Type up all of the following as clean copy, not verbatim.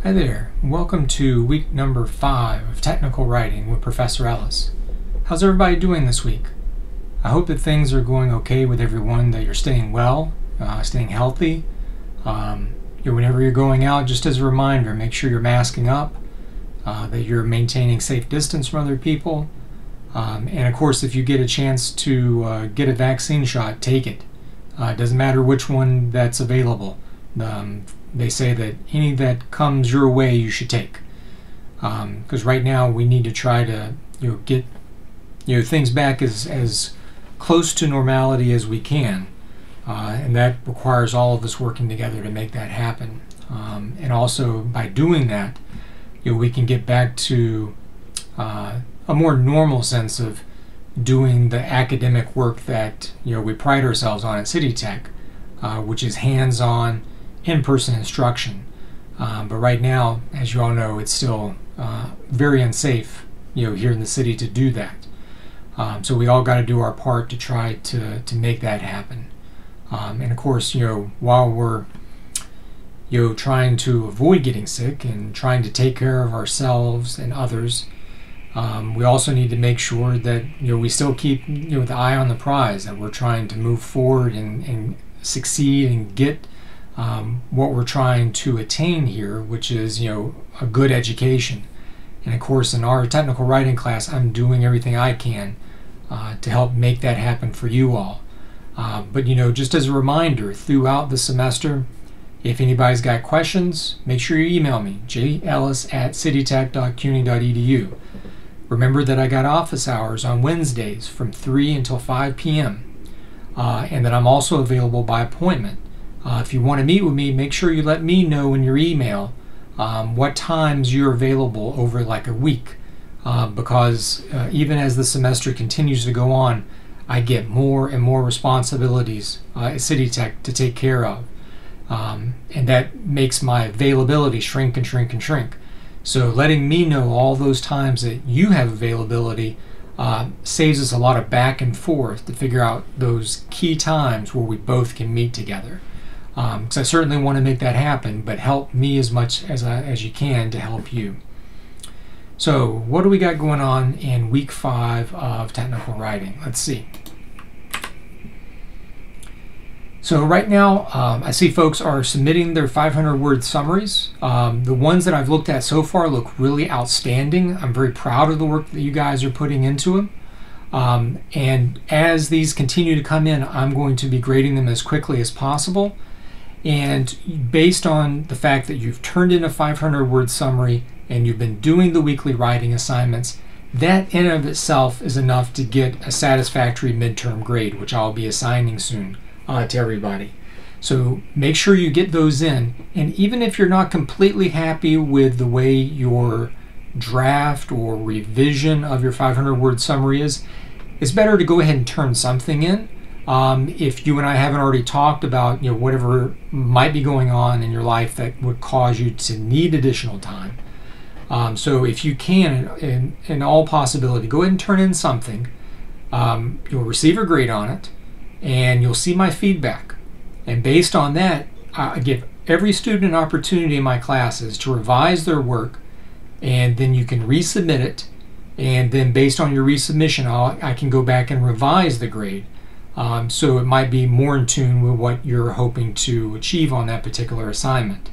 Hi there, welcome to week number 5 of technical writing with Professor Ellis. How's everybody doing this week? I hope that things are going okay with everyone, that you're staying well, staying healthy. Whenever you're going out, just as a reminder, make sure you're masking up, that you're maintaining safe distance from other people. And of course, if you get a chance to get a vaccine shot, take it. It doesn't matter which one that's available. They say that any that comes your way you should take, because right now we need to try to get things back as close to normality as we can, and that requires all of us working together to make that happen. And also by doing that, we can get back to a more normal sense of doing the academic work that we pride ourselves on at City Tech, which is hands-on, in-person instruction. But right now, as you all know, it's still very unsafe here in the city to do that. So we all got to do our part to try to make that happen. And of course, while we're trying to avoid getting sick and trying to take care of ourselves and others, we also need to make sure that we still keep the eye on the prize, that we're trying to move forward and succeed and get what we're trying to attain here, which is a good education. And of course, in our technical writing class, I'm doing everything I can to help make that happen for you all. But just as a reminder, throughout the semester, if anybody's got questions, make sure you email me, jellis@citytech.cuny.edu. Remember that I got office hours on Wednesdays from 3 until 5 p.m. And that I'm also available by appointment. If you want to meet with me, make sure you let me know in your email what times you're available over like a week, because even as the semester continues to go on, I get more and more responsibilities at City Tech to take care of, and that makes my availability shrink and shrink and shrink. So letting me know all those times that you have availability saves us a lot of back and forth to figure out those key times where we both can meet together. Because I certainly want to make that happen, but help me as much as you can to help you. So what do we got going on in week 5 of technical writing? Let's see. So right now, I see folks are submitting their 500-word summaries. The ones that I've looked at so far look really outstanding. I'm very proud of the work that you guys are putting into them. And as these continue to come in, I'm going to be grading them as quickly as possible. And based on the fact that you've turned in a 500-word summary and you've been doing the weekly writing assignments, that in and of itself is enough to get a satisfactory midterm grade, which I'll be assigning soon to everybody. So make sure you get those in. And even if you're not completely happy with the way your draft or revision of your 500-word summary is, it's better to go ahead and turn something in. If you and I haven't already talked about whatever might be going on in your life that would cause you to need additional time. So if you can, in all possibility, go ahead and turn in something. You'll receive a grade on it, and you'll see my feedback. And based on that, I give every student an opportunity in my classes to revise their work, and then you can resubmit it. And then based on your resubmission, I can go back and revise the grade. So it might be more in tune with what you're hoping to achieve on that particular assignment.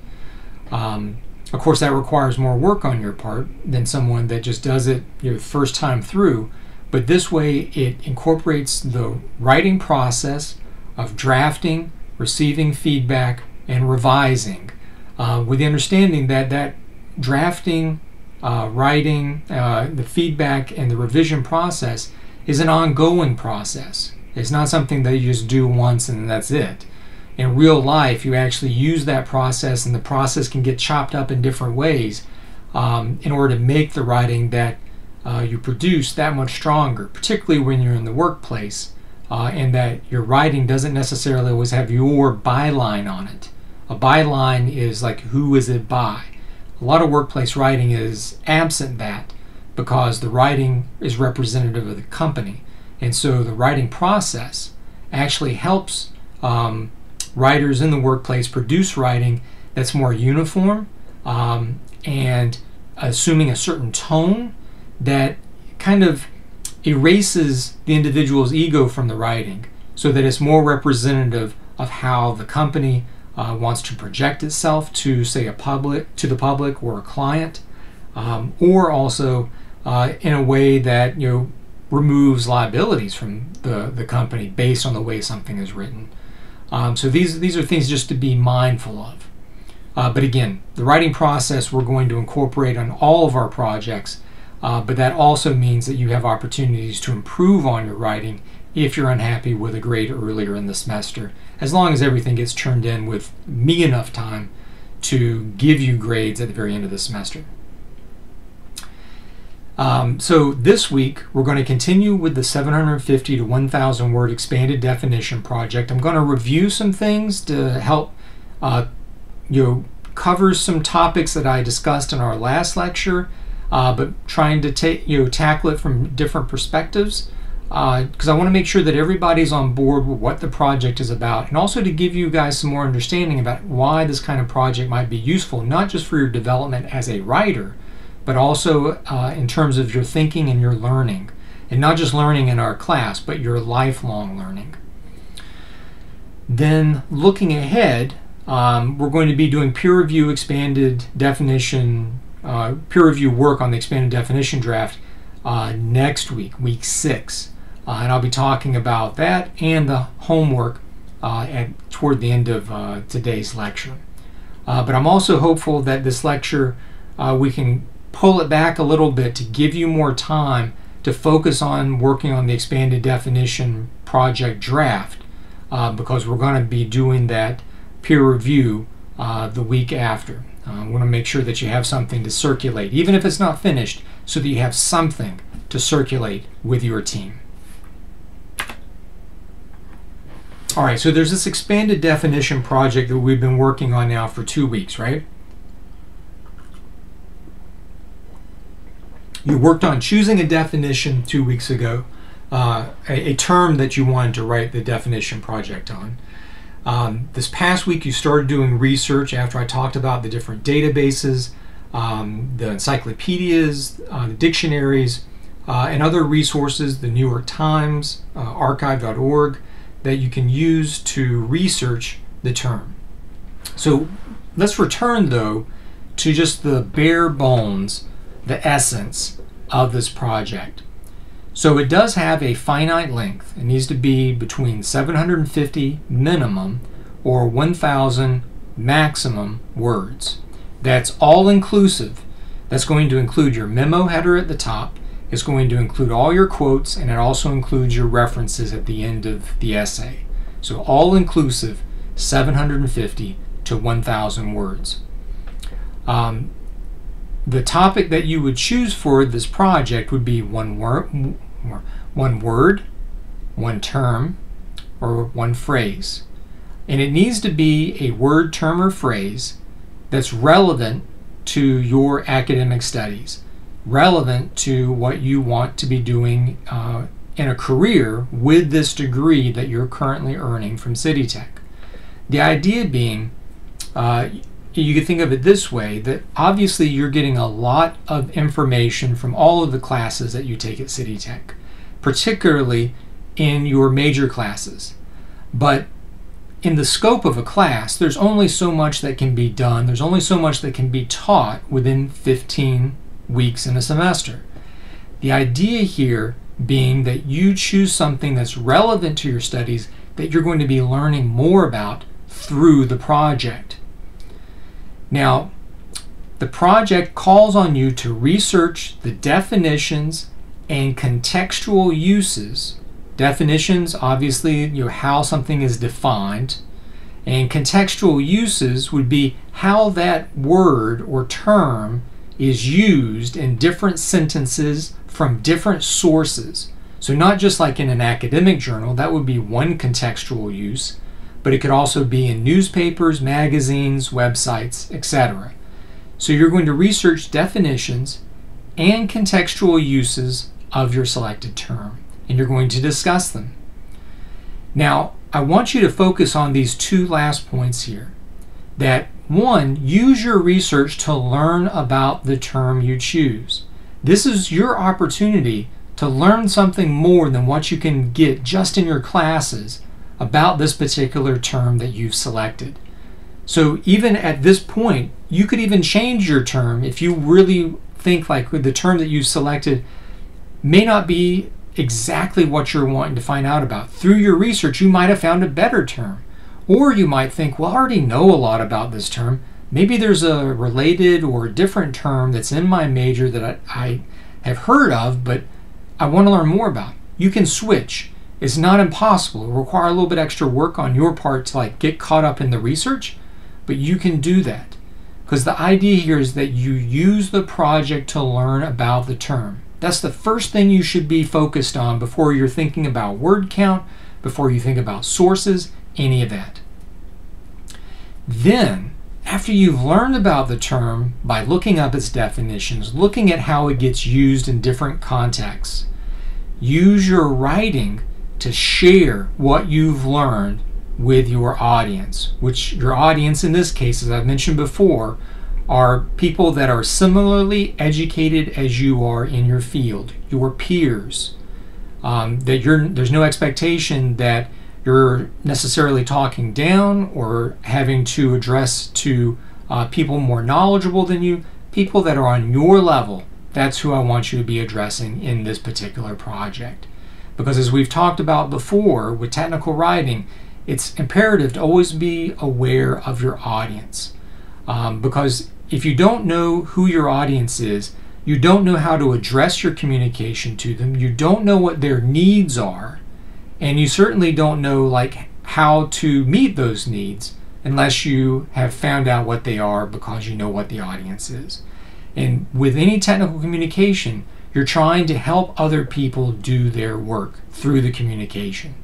Of course, that requires more work on your part than someone that just does it first time through. But this way, it incorporates the writing process of drafting, receiving feedback, and revising, with the understanding that that drafting, writing, the feedback, and the revision process is an ongoing process. It's not something that you just do once and that's it. In real life, you actually use that process, and the process can get chopped up in different ways in order to make the writing that you produce that much stronger, particularly when you're in the workplace, and that your writing doesn't necessarily always have your byline on it. A byline is like, who is it by? A lot of workplace writing is absent that, because the writing is representative of the company. And so the writing process actually helps writers in the workplace produce writing that's more uniform, and assuming a certain tone that kind of erases the individual's ego from the writing, so that it's more representative of how the company wants to project itself to, say, to the public or a client, or also in a way that removes liabilities from the company based on the way something is written. So these are things just to be mindful of. But again, the writing process we're going to incorporate on all of our projects, but that also means that you have opportunities to improve on your writing if you're unhappy with a grade earlier in the semester, as long as everything gets turned in with me enough time to give you grades at the very end of the semester. So this week we're going to continue with the 750 to 1,000 word expanded definition project. I'm going to review some things to help cover some topics that I discussed in our last lecture, but trying to tackle it from different perspectives, because I want to make sure that everybody's on board with what the project is about, and also to give you guys some more understanding about why this kind of project might be useful, not just for your development as a writer, but also in terms of your thinking and your learning, and not just learning in our class, but your lifelong learning. Then looking ahead, we're going to be doing peer review expanded definition, peer review work on the expanded definition draft next week, week 6. And I'll be talking about that and the homework toward the end of today's lecture. But I'm also hopeful that this lecture, we can pull it back a little bit to give you more time to focus on working on the expanded definition project draft, because we're going to be doing that peer review the week after. I want to make sure that you have something to circulate, even if it's not finished, so that you have something to circulate with your team. All right, so there's this expanded definition project that we've been working on now for 2 weeks, right? You worked on choosing a definition 2 weeks ago, a term that you wanted to write the definition project on. This past week you started doing research after I talked about the different databases, the encyclopedias, the dictionaries, and other resources, the New York Times, archive.org, that you can use to research the term. So let's return though to just the bare bones, the essence of this project. So it does have a finite length. It needs to be between 750 minimum or 1,000 maximum words. That's all inclusive. That's going to include your memo header at the top. It's going to include all your quotes, and it also includes your references at the end of the essay. So all inclusive, 750 to 1,000 words. The topic that you would choose for this project would be one word, one term, or one phrase. And it needs to be a word, term, or phrase that's relevant to your academic studies, relevant to what you want to be doing in a career with this degree that you're currently earning from City Tech. The idea being, you could think of it this way, that obviously you're getting a lot of information from all of the classes that you take at City Tech, particularly in your major classes. But in the scope of a class, there's only so much that can be done, there's only so much that can be taught within 15 weeks in a semester. The idea here being that you choose something that's relevant to your studies that you're going to be learning more about through the project. Now, the project calls on you to research the definitions and contextual uses. Definitions, obviously, how something is defined, and contextual uses would be how that word or term is used in different sentences from different sources. So not just like in an academic journal, that would be one contextual use, but it could also be in newspapers, magazines, websites, etc. So you're going to research definitions and contextual uses of your selected term, and you're going to discuss them. Now, I want you to focus on these two last points here, that One, use your research to learn about the term you choose. This is your opportunity to learn something more than what you can get just in your classes about this particular term that you've selected. So even at this point, you could even change your term if you really think like the term that you've selected may not be exactly what you're wanting to find out about. Through your research, you might have found a better term. Or you might think, well, I already know a lot about this term. Maybe there's a related or a different term that's in my major that I have heard of, but I want to learn more about. You can switch. It's not impossible. It will require a little bit extra work on your part to like get caught up in the research, but you can do that. Because the idea here is that you use the project to learn about the term. That's the first thing you should be focused on before you're thinking about word count, before you think about sources, any of that. Then, after you've learned about the term by looking up its definitions, looking at how it gets used in different contexts, use your writing to share what you've learned with your audience, which your audience in this case, as I've mentioned before, are people that are similarly educated as you are in your field, your peers. There's no expectation that you're necessarily talking down or having to address to people more knowledgeable than you, people that are on your level. That's who I want you to be addressing in this particular project. Because as we've talked about before with technical writing, it's imperative to always be aware of your audience. Because if you don't know who your audience is, you don't know how to address your communication to them, you don't know what their needs are, and you certainly don't know like how to meet those needs unless you have found out what they are because you know what the audience is. And with any technical communication, you're trying to help other people do their work through the communication.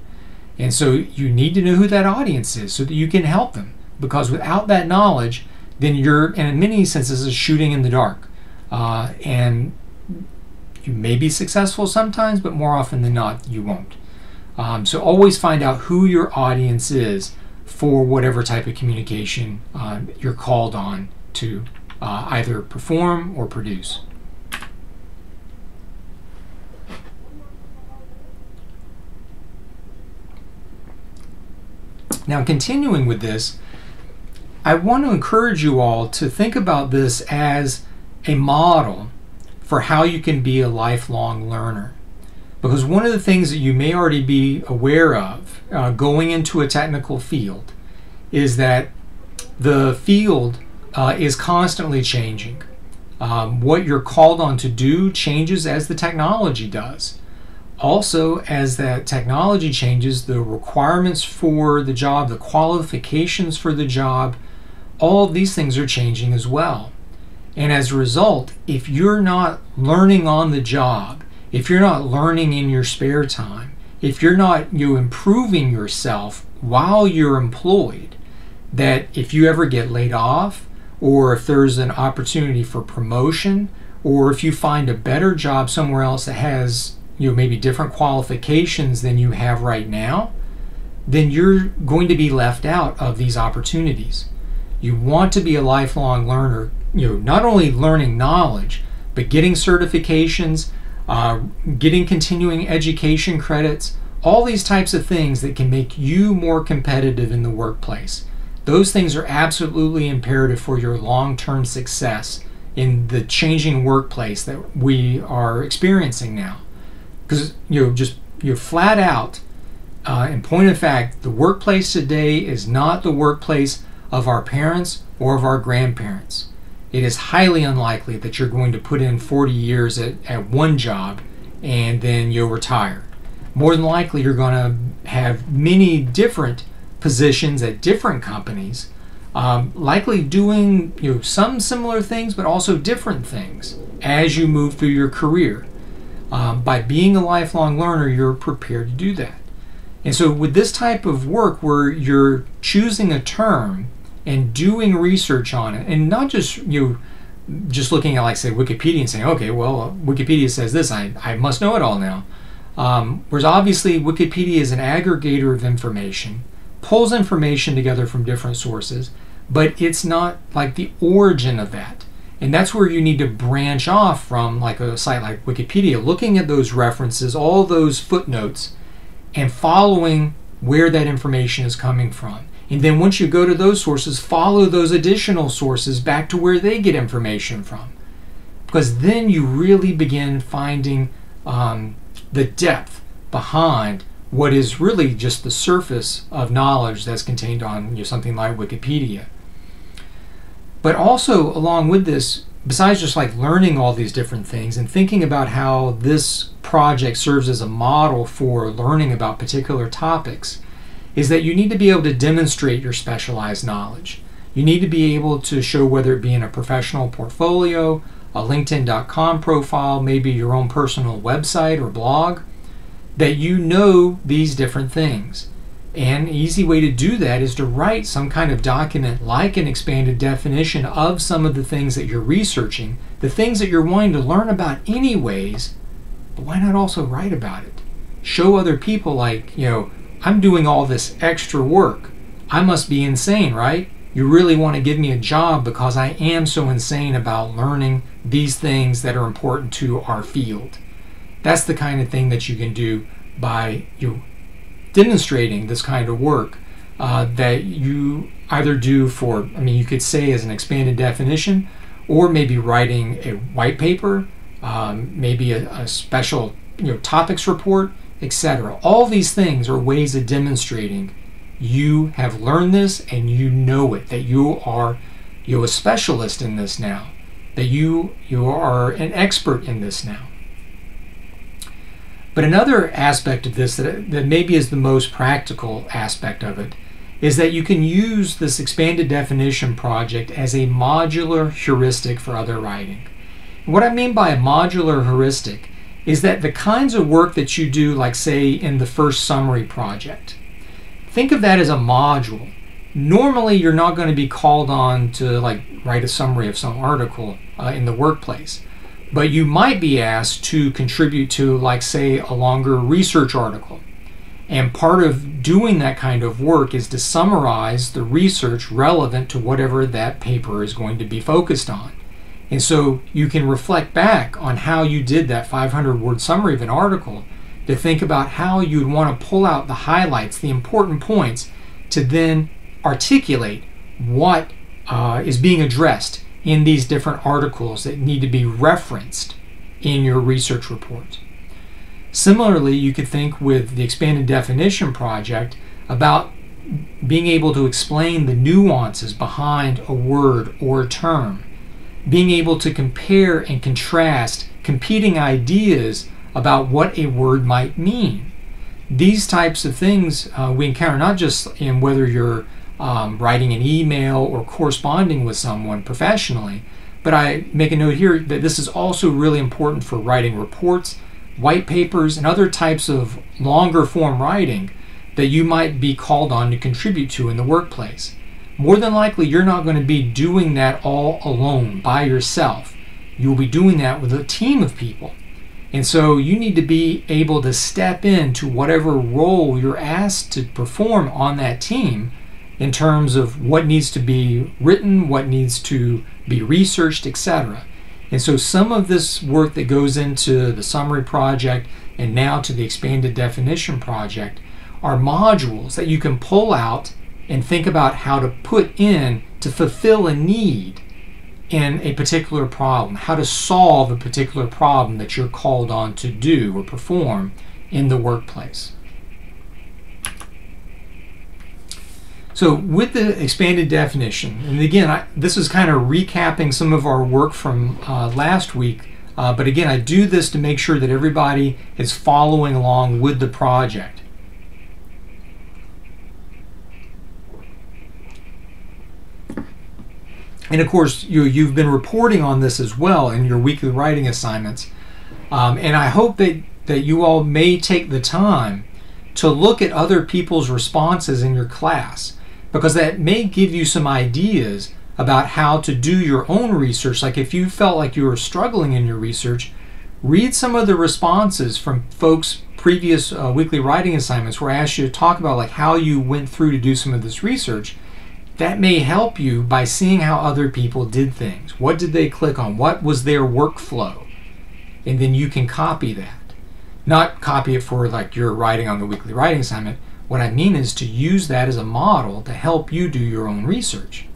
And so you need to know who that audience is so that you can help them. Because without that knowledge, then you're, and in many senses, shooting in the dark. And you may be successful sometimes, but more often than not, you won't. So always find out who your audience is for whatever type of communication you're called on to either perform or produce. Now, continuing with this, I want to encourage you all to think about this as a model for how you can be a lifelong learner. Because one of the things that you may already be aware of going into a technical field is that the field is constantly changing. What you're called on to do changes as the technology does. Also, as that technology changes, the requirements for the job, the qualifications for the job, all of these things are changing as well. And as a result, if you're not learning on the job, if you're not learning in your spare time, if you're not improving yourself while you're employed, that if you ever get laid off, or if there's an opportunity for promotion, or if you find a better job somewhere else that has maybe different qualifications than you have right now, then you're going to be left out of these opportunities. You want to be a lifelong learner, not only learning knowledge, but getting certifications, getting continuing education credits, all these types of things that can make you more competitive in the workplace. Those things are absolutely imperative for your long-term success in the changing workplace that we are experiencing now. Because just flat out, in point of fact, the workplace today is not the workplace of our parents or of our grandparents. It is highly unlikely that you're going to put in 40 years at one job and then you'll retire. More than likely, you're going to have many different positions at different companies, likely doing some similar things, but also different things as you move through your career. By being a lifelong learner, you're prepared to do that. And so with this type of work where you're choosing a term and doing research on it, and not just just looking at, like, say, Wikipedia and saying, okay, well, Wikipedia says this, I must know it all now. Whereas obviously Wikipedia is an aggregator of information, pulls information together from different sources, but it's not like the origin of that. And that's where you need to branch off from, like a site like Wikipedia, looking at those references, all those footnotes, and following where that information is coming from. And then once you go to those sources, follow those additional sources back to where they get information from. Because then you really begin finding the depth behind what is really just the surface of knowledge that's contained on something like Wikipedia. But also along with this, besides just like learning all these different things and thinking about how this project serves as a model for learning about particular topics, is that you need to be able to demonstrate your specialized knowledge. You need to be able to show, whether it be in a professional portfolio, a LinkedIn.com profile, maybe your own personal website or blog, that you know these different things. And an easy way to do that is to write some kind of document like an expanded definition of some of the things that you're researching, the things that you're wanting to learn about anyways, but why not also write about it? Show other people, like, I'm doing all this extra work. I must be insane, right? You really want to give me a job because I am so insane about learning these things that are important to our field. That's the kind of thing that you can do by demonstrating this kind of work that you either do for, you could say as an expanded definition, or maybe writing a white paper, maybe a special topics report, etc. All these things are ways of demonstrating you have learned this and you know it, that you are a specialist in this now, that you are an expert in this now. But another aspect of this that maybe is the most practical aspect of it is that you can use this expanded definition project as a modular heuristic for other writing. And what I mean by a modular heuristic is that the kinds of work that you do, like say in the first summary project, think of that as a module. Normally you're not going to be called on to write a summary of some article in the workplace, but you might be asked to contribute to, say, a longer research article. And part of doing that kind of work is to summarize the research relevant to whatever that paper is going to be focused on. And so you can reflect back on how you did that 500-word summary of an article to think about how you'd want to pull out the highlights, the important points, to then articulate what is being addressed in these different articles that need to be referenced in your research report. Similarly, you could think with the expanded definition project about being able to explain the nuances behind a word or a term, being able to compare and contrast competing ideas about what a word might mean. These types of things we encounter not just in whether you're writing an email or corresponding with someone professionally, but I make a note here that this is also really important for writing reports, white papers, and other types of longer form writing that you might be called on to contribute to in the workplace. More than likely, you're not going to be doing that all alone by yourself. You'll be doing that with a team of people. And so you need to be able to step into whatever role you're asked to perform on that team in terms of what needs to be written, what needs to be researched, etc. And so some of this work that goes into the summary project and now to the expanded definition project are modules that you can pull out and think about how to put in to fulfill a need in a particular problem, how to solve a particular problem that you're called on to do or perform in the workplace. So with the expanded definition, and again, this is kind of recapping some of our work from last week, but again, I do this to make sure that everybody is following along with the project. And of course, you've been reporting on this as well in your weekly writing assignments. And I hope that you all may take the time to look at other people's responses in your class, because that may give you some ideas about how to do your own research. Like if you felt like you were struggling in your research, read some of the responses from folks' previous weekly writing assignments where I asked you to talk about how you went through to do some of this research. that may help you by seeing how other people did things. What did they click on? What was their workflow? And then you can copy that. Not copy it for like you're writing on the weekly writing assignment. What I mean is to use that as a model to help you do your own research.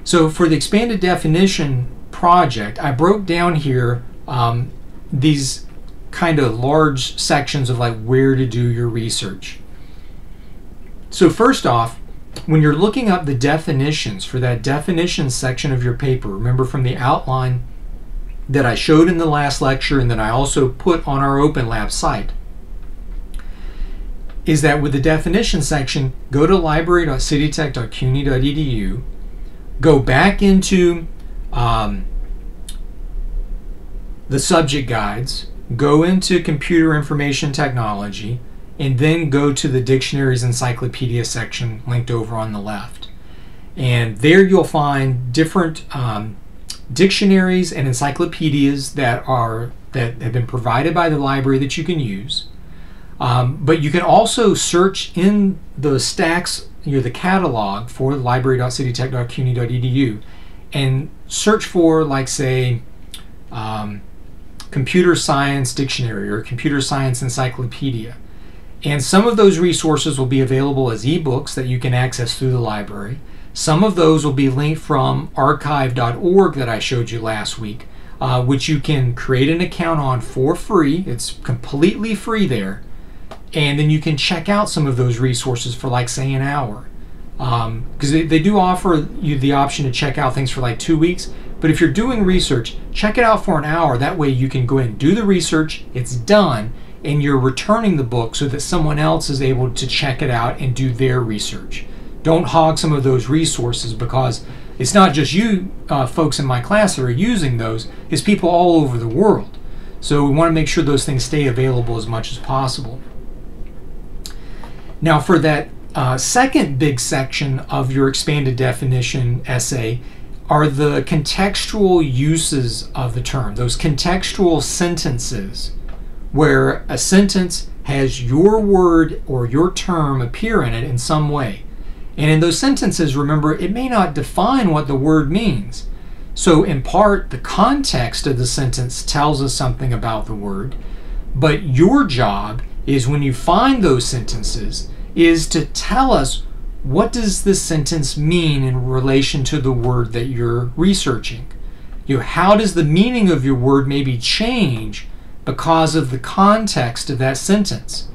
So for the expanded definition project, I broke down here these kind of large sections of like where to do your research. So first off, when you're looking up the definitions for that definitions section of your paper, remember from the outline that I showed in the last lecture and that I also put on our Open Lab site, is that with the definition section, go to library.citytech.cuny.edu, go back into the subject guides, go into computer information technology, and then go to the dictionaries encyclopedia section linked over on the left. And there you'll find different dictionaries and encyclopedias that have been provided by the library that you can use. But you can also search in the stacks, the catalog for library.citytech.cuny.edu and search for, like, say, computer science dictionary or computer science encyclopedia. And some of those resources will be available as ebooks that you can access through the library. Some of those will be linked from archive.org that I showed you last week, which you can create an account on for free. It's completely free there. And then you can check out some of those resources for, like, say, an hour. Because they do offer you the option to check out things for like 2 weeks. But if you're doing research, check it out for an hour. That way you can go ahead and do the research, it's done, and you're returning the book so that someone else is able to check it out and do their research. Don't hog some of those resources, because it's not just you folks in my class that are using those, it's people all over the world. So we want to make sure those things stay available as much as possible. Now for that second big section of your expanded definition essay are the contextual uses of the term, those contextual sentences where a sentence has your word or your term appear in it in some way. And in those sentences, remember, it may not define what the word means. So in part, the context of the sentence tells us something about the word, but your job is, when you find those sentences, is to tell us, what does this sentence mean in relation to the word that you're researching? How does the meaning of your word maybe change because of the context of that sentence?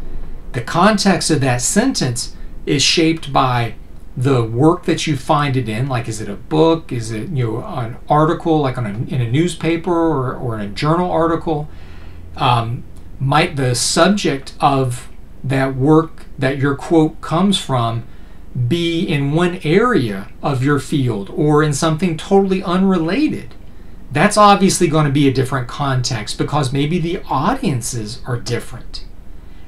The context of that sentence is shaped by the work that you find it in, like, is it a book, is it an article like in a newspaper or in a journal article? Might the subject of that work that your quote comes from be in one area of your field or in something totally unrelated? That's obviously going to be a different context, because maybe the audiences are different.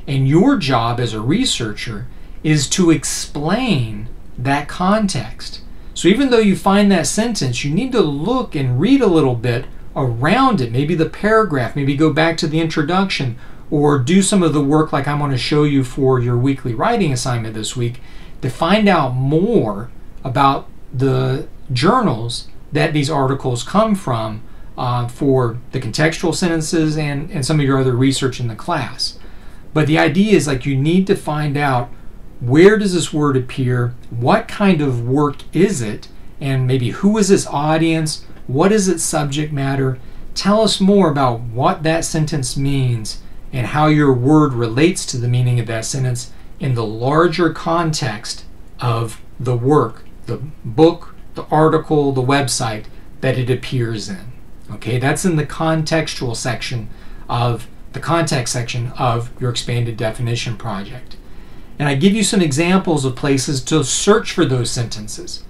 And your job as a researcher is to explain that context. So even though you find that sentence, you need to look and read a little bit around it, maybe the paragraph, maybe go back to the introduction, or do some of the work like I'm going to show you for your weekly writing assignment this week, to find out more about the journals that these articles come from for the contextual sentences and some of your other research in the class. But the idea is, like, you need to find out, where does this word appear, what kind of work is it, and maybe who is this audience, what is its subject matter. Tell us more about what that sentence means and how your word relates to the meaning of that sentence in the larger context of the work, the book, the article, the website that it appears in. Okay, that's in the contextual section of the context section of your expanded definition project. And I give you some examples of places to search for those sentences.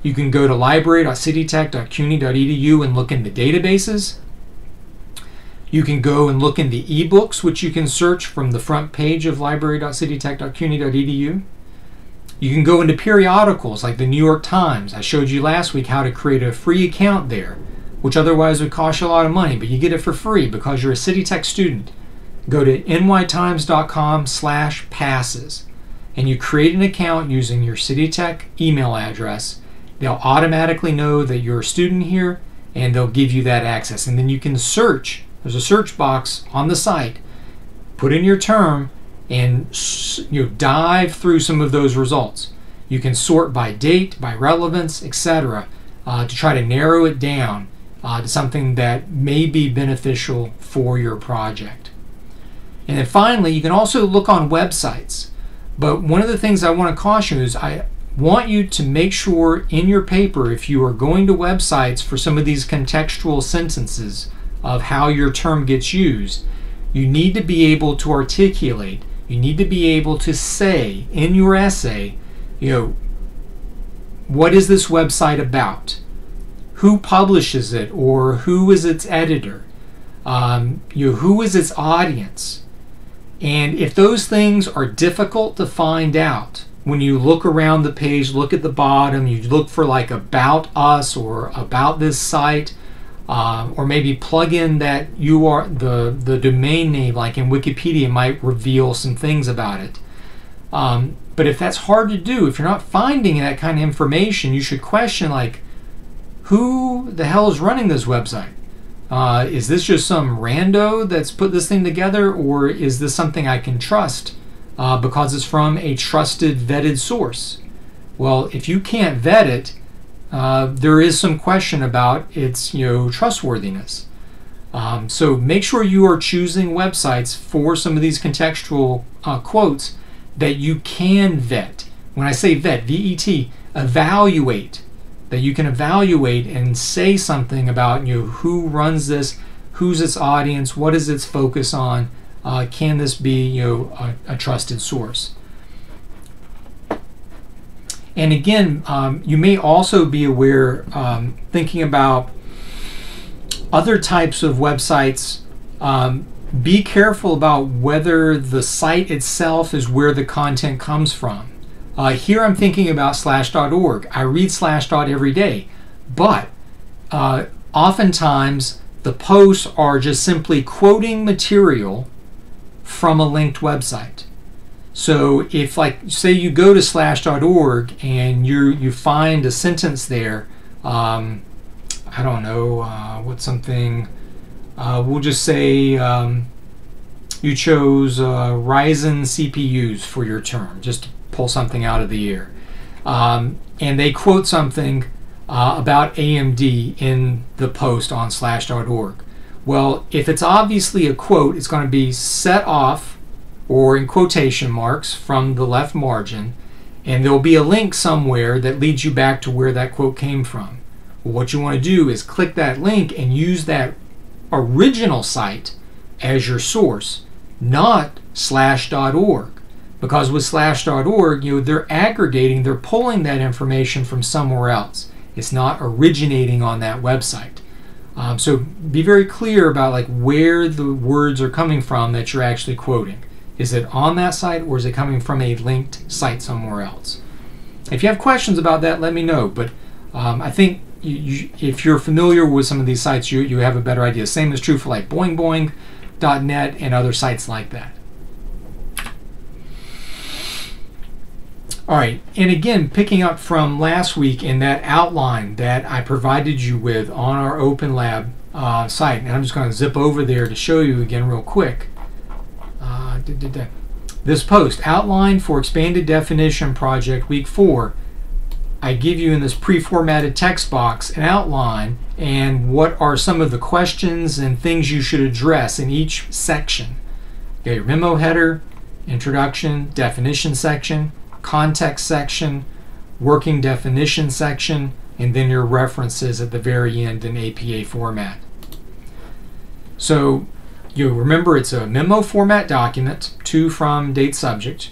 You can go to library.citytech.cuny.edu and look in the databases. You can go and look in the ebooks, which you can search from the front page of library.citytech.cuny.edu. You can go into periodicals like the New York Times. I showed you last week how to create a free account there, which otherwise would cost you a lot of money, but you get it for free because you're a CityTech student. Go to nytimes.com/passes, and you create an account using your CityTech email address, they'll automatically know that you're a student here, and they'll give you that access. And then you can search. There's a search box on the site. Put in your term and dive through some of those results. You can sort by date, by relevance, etc. To try to narrow it down to something that may be beneficial for your project. And then finally, you can also look on websites. But one of the things I want to caution you is I want you to make sure in your paper, if you are going to websites for some of these contextual sentences of how your term gets used, you need to be able to articulate, you need to be able to say in your essay, what is this website about? Who publishes it, or who is its editor? Who is its audience? And if those things are difficult to find out, when you look around the page, look at the bottom, you look for like about us or about this site, or maybe plug in that you are the domain name, like in Wikipedia might reveal some things about it. But if that's hard to do, if you're not finding that kind of information, you should question like, who the hell is running this website? Is this just some rando that's put this thing together, or is this something I can trust because it's from a trusted, vetted source? Well, if you can't vet it, there is some question about its trustworthiness. So make sure you are choosing websites for some of these contextual quotes that you can vet. When I say vet, V-E-T, evaluate. That you can evaluate and say something about who runs this, who's its audience, what is its focus on, can this be a trusted source. And again, you may also be aware, thinking about other types of websites. Be careful about whether the site itself is where the content comes from. Here I'm thinking about slash.org. I read Slashdot every day, but oftentimes the posts are just simply quoting material from a linked website. So if, like, say you go to slash.org and you find a sentence there, I don't know, what's something, we'll just say you chose Ryzen CPUs for your term, just to pull something out of the air. And they quote something about AMD in the post on slash.org. Well, if it's obviously a quote, it's going to be set off or in quotation marks from the left margin, and there'll be a link somewhere that leads you back to where that quote came from. Well, what you want to do is click that link and use that original site as your source, not slash.org. Because with slash.org, they're aggregating, they're pulling that information from somewhere else. It's not originating on that website. So be very clear about like where the words are coming from that you're actually quoting. Is it on that site, or is it coming from a linked site somewhere else? If you have questions about that, let me know. But I think if you're familiar with some of these sites, you have a better idea. Same is true for like boingboing.net and other sites like that. All right, and again, picking up from last week in that outline that I provided you with on our Open Lab site, and I'm just going to zip over there to show you again real quick. This post, Outline for Expanded Definition Project Week 4, I give you in this pre-formatted text box an outline and what are some of the questions and things you should address in each section. You got your memo header, introduction, definition section, context section, working definition section, and then your references at the very end in APA format. So you remember it's a memo format document, to, from, date, subject.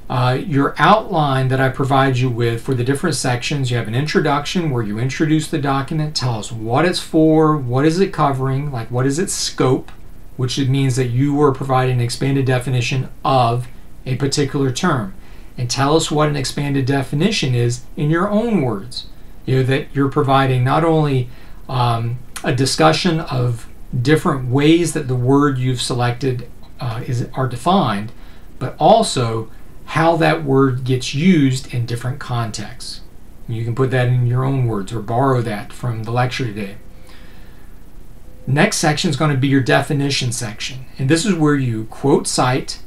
Your outline that I provide you with for the different sections, you have an introduction where you introduce the document, tell us what it's for, what is it covering, like what is its scope, which it means that you are providing an expanded definition of a particular term. And tell us what an expanded definition is in your own words. That you're providing not only a discussion of different ways that the word you've selected are defined, but also how that word gets used in different contexts. You can put that in your own words or borrow that from the lecture today. Next section is going to be your definition section. And this is where you quote cite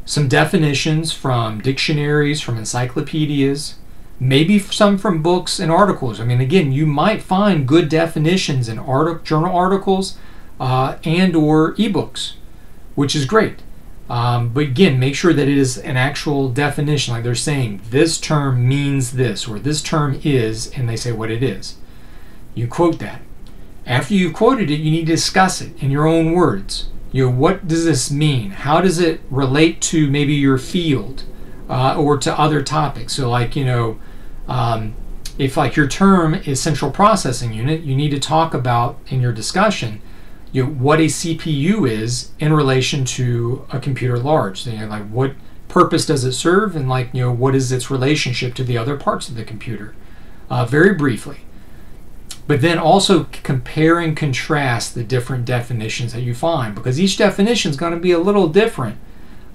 some definitions from dictionaries, from encyclopedias, maybe some from books and articles. I mean, again, you might find good definitions in journal articles and or ebooks, which is great. But again, make sure that it is an actual definition, like they're saying this term means this, or this term is, and they say what it is. You quote that. After you've quoted it, you need to discuss it in your own words. What does this mean? How does it relate to maybe your field or to other topics? So like, if like your term is central processing unit, you need to talk about in your discussion what a CPU is in relation to a computer large. So, like what purpose does it serve, and like what is its relationship to the other parts of the computer, very briefly. But then also compare and contrast the different definitions that you find, because each definition is going to be a little different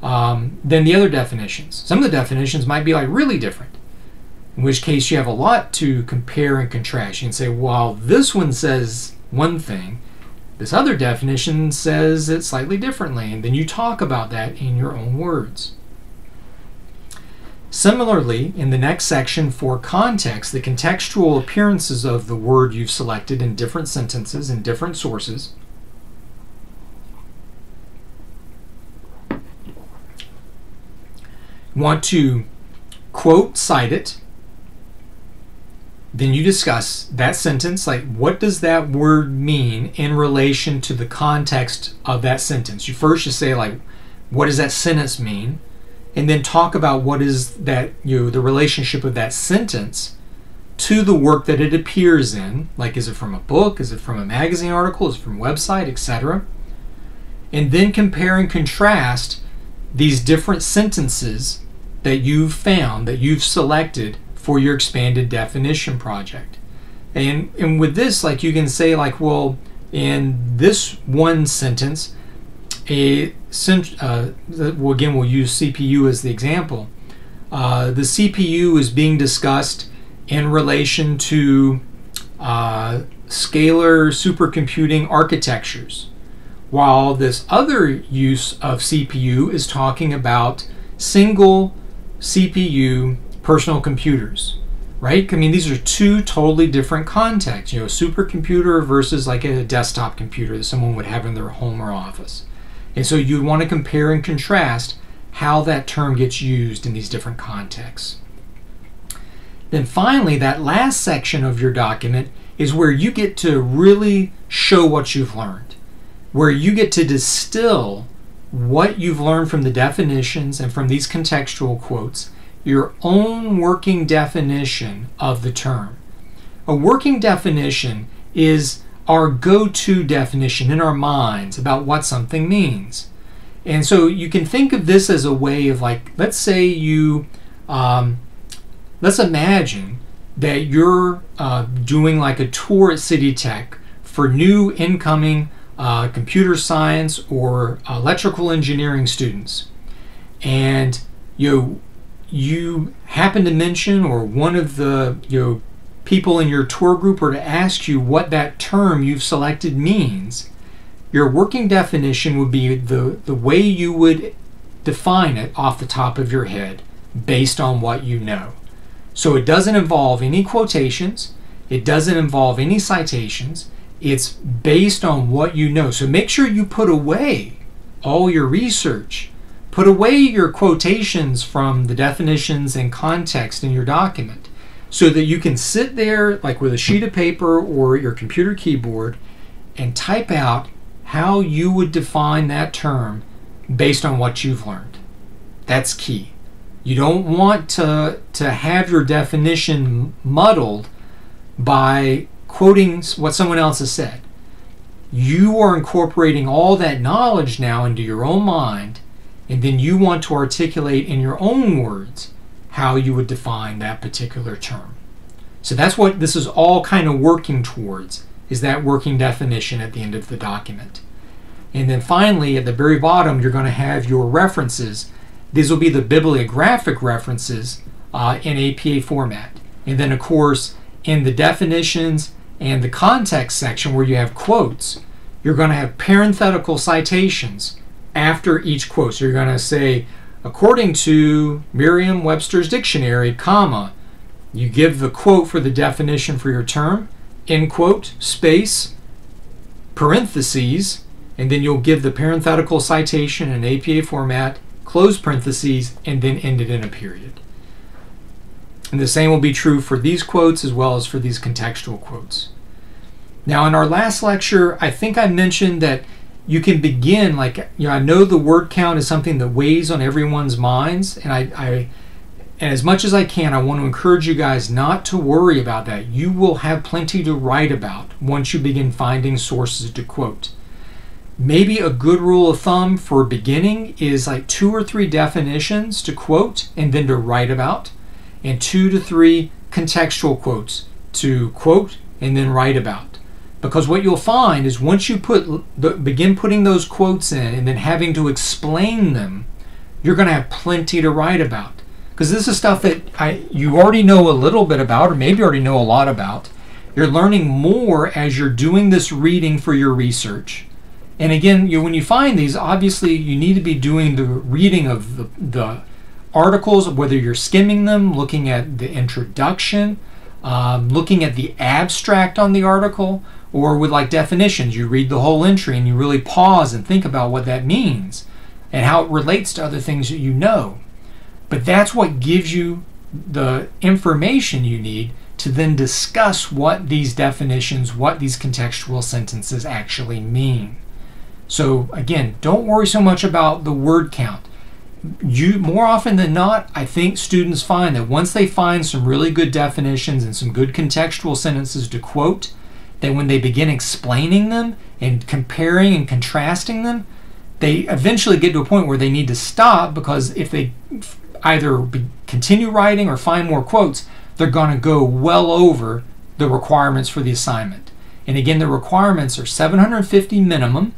than the other definitions. Some of the definitions might be like really different, in which case you have a lot to compare and contrast. You can say, well, this one says one thing, this other definition says it slightly differently, and then you talk about that in your own words. Similarly, in the next section for context, the contextual appearances of the word you've selected in different sentences and different sources. You want to quote, cite it. Then you discuss that sentence, like what does that word mean in relation to the context of that sentence. You first just say like, what does that sentence mean? And then talk about what is that, the relationship of that sentence to the work that it appears in. Like, is it from a book? Is it from a magazine article? Is it from a website, etc.? And then compare and contrast these different sentences that you've found, that you've selected for your expanded definition project. And with this, like you can say like, well, in this one sentence, again, we'll use CPU as the example. The CPU is being discussed in relation to scalar supercomputing architectures, while this other use of CPU is talking about single CPU personal computers, right? I mean, these are two totally different contexts, a supercomputer versus like a desktop computer that someone would have in their home or office. And so you'd want to compare and contrast how that term gets used in these different contexts. Then finally, that last section of your document is where you get to really show what you've learned, where you get to distill what you've learned from the definitions and from these contextual quotes, your own working definition of the term. A working definition is our go-to definition in our minds about what something means. And so you can think of this as a way of like, let's say you, let's imagine that you're doing like a tour at City Tech for new incoming computer science or electrical engineering students. And you happen to mention, or one of the people in your tour group are to ask you what that term you've selected means, your working definition would be the way you would define it off the top of your head based on what you know. So it doesn't involve any quotations, it doesn't involve any citations, it's based on what you know. So make sure you put away all your research. Put away your quotations from the definitions and context in your document so that you can sit there like with a sheet of paper or your computer keyboard and type out how you would define that term based on what you've learned. That's key. You don't want to have your definition muddled by quoting what someone else has said. You are incorporating all that knowledge now into your own mind, and then you want to articulate in your own words how you would define that particular term. So that's what this is all kind of working towards, is that working definition at the end of the document. And then finally, at the very bottom, you're going to have your references these will be the bibliographic references in APA format. And then, of course, in the definitions and the context section where you have quotes, you're going to have parenthetical citations after each quote. So you're going to say, according to Merriam-Webster's dictionary, comma, you give the quote for the definition for your term, end quote, space, parentheses, and then you'll give the parenthetical citation in APA format, close parentheses, and then end it in a period. And the same will be true for these quotes as well as for these contextual quotes. Now, in our last lecture, I think I mentioned that you can begin, like, I know the word count is something that weighs on everyone's minds, and and as much as I can, I want to encourage you guys not to worry about that. You will have plenty to write about once you begin finding sources to quote. Maybe a good rule of thumb for beginning is like 2 or 3 definitions to quote and then to write about, and 2 to 3 contextual quotes to quote and then write about. Because what you'll find is once you begin putting those quotes in and then having to explain them, you're going to have plenty to write about. Because this is stuff that you already know a little bit about, or maybe already know a lot about. You're learning more as you're doing this reading for your research. And again, when you find these, obviously you need to be doing the reading of the articles, whether you're skimming them, looking at the introduction, looking at the abstract on the article, or with like definitions, you read the whole entry and you really pause and think about what that means and how it relates to other things that you know. But that's what gives you the information you need to then discuss what these definitions, what these contextual sentences actually mean. So again, don't worry so much about the word count. More often than not, I think students find that once they find some really good definitions and some good contextual sentences to quote, that when they begin explaining them and comparing and contrasting them, they eventually get to a point where they need to stop, because if they either continue writing or find more quotes, they're going to go well over the requirements for the assignment. And again, the requirements are 750 minimum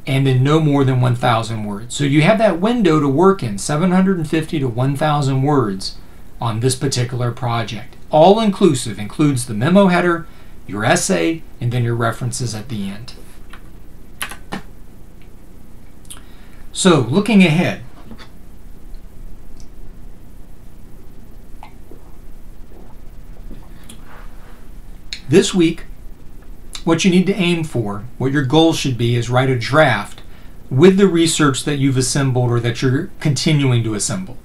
and then no more than 1,000 words. So you have that window to work in, 750 to 1,000 words on this particular project. All inclusive, includes the memo header, your essay, and then your references at the end. So looking ahead, this week, what you need to aim for, what your goal should be, is write a draft with the research that you've assembled or that you're continuing to assemble.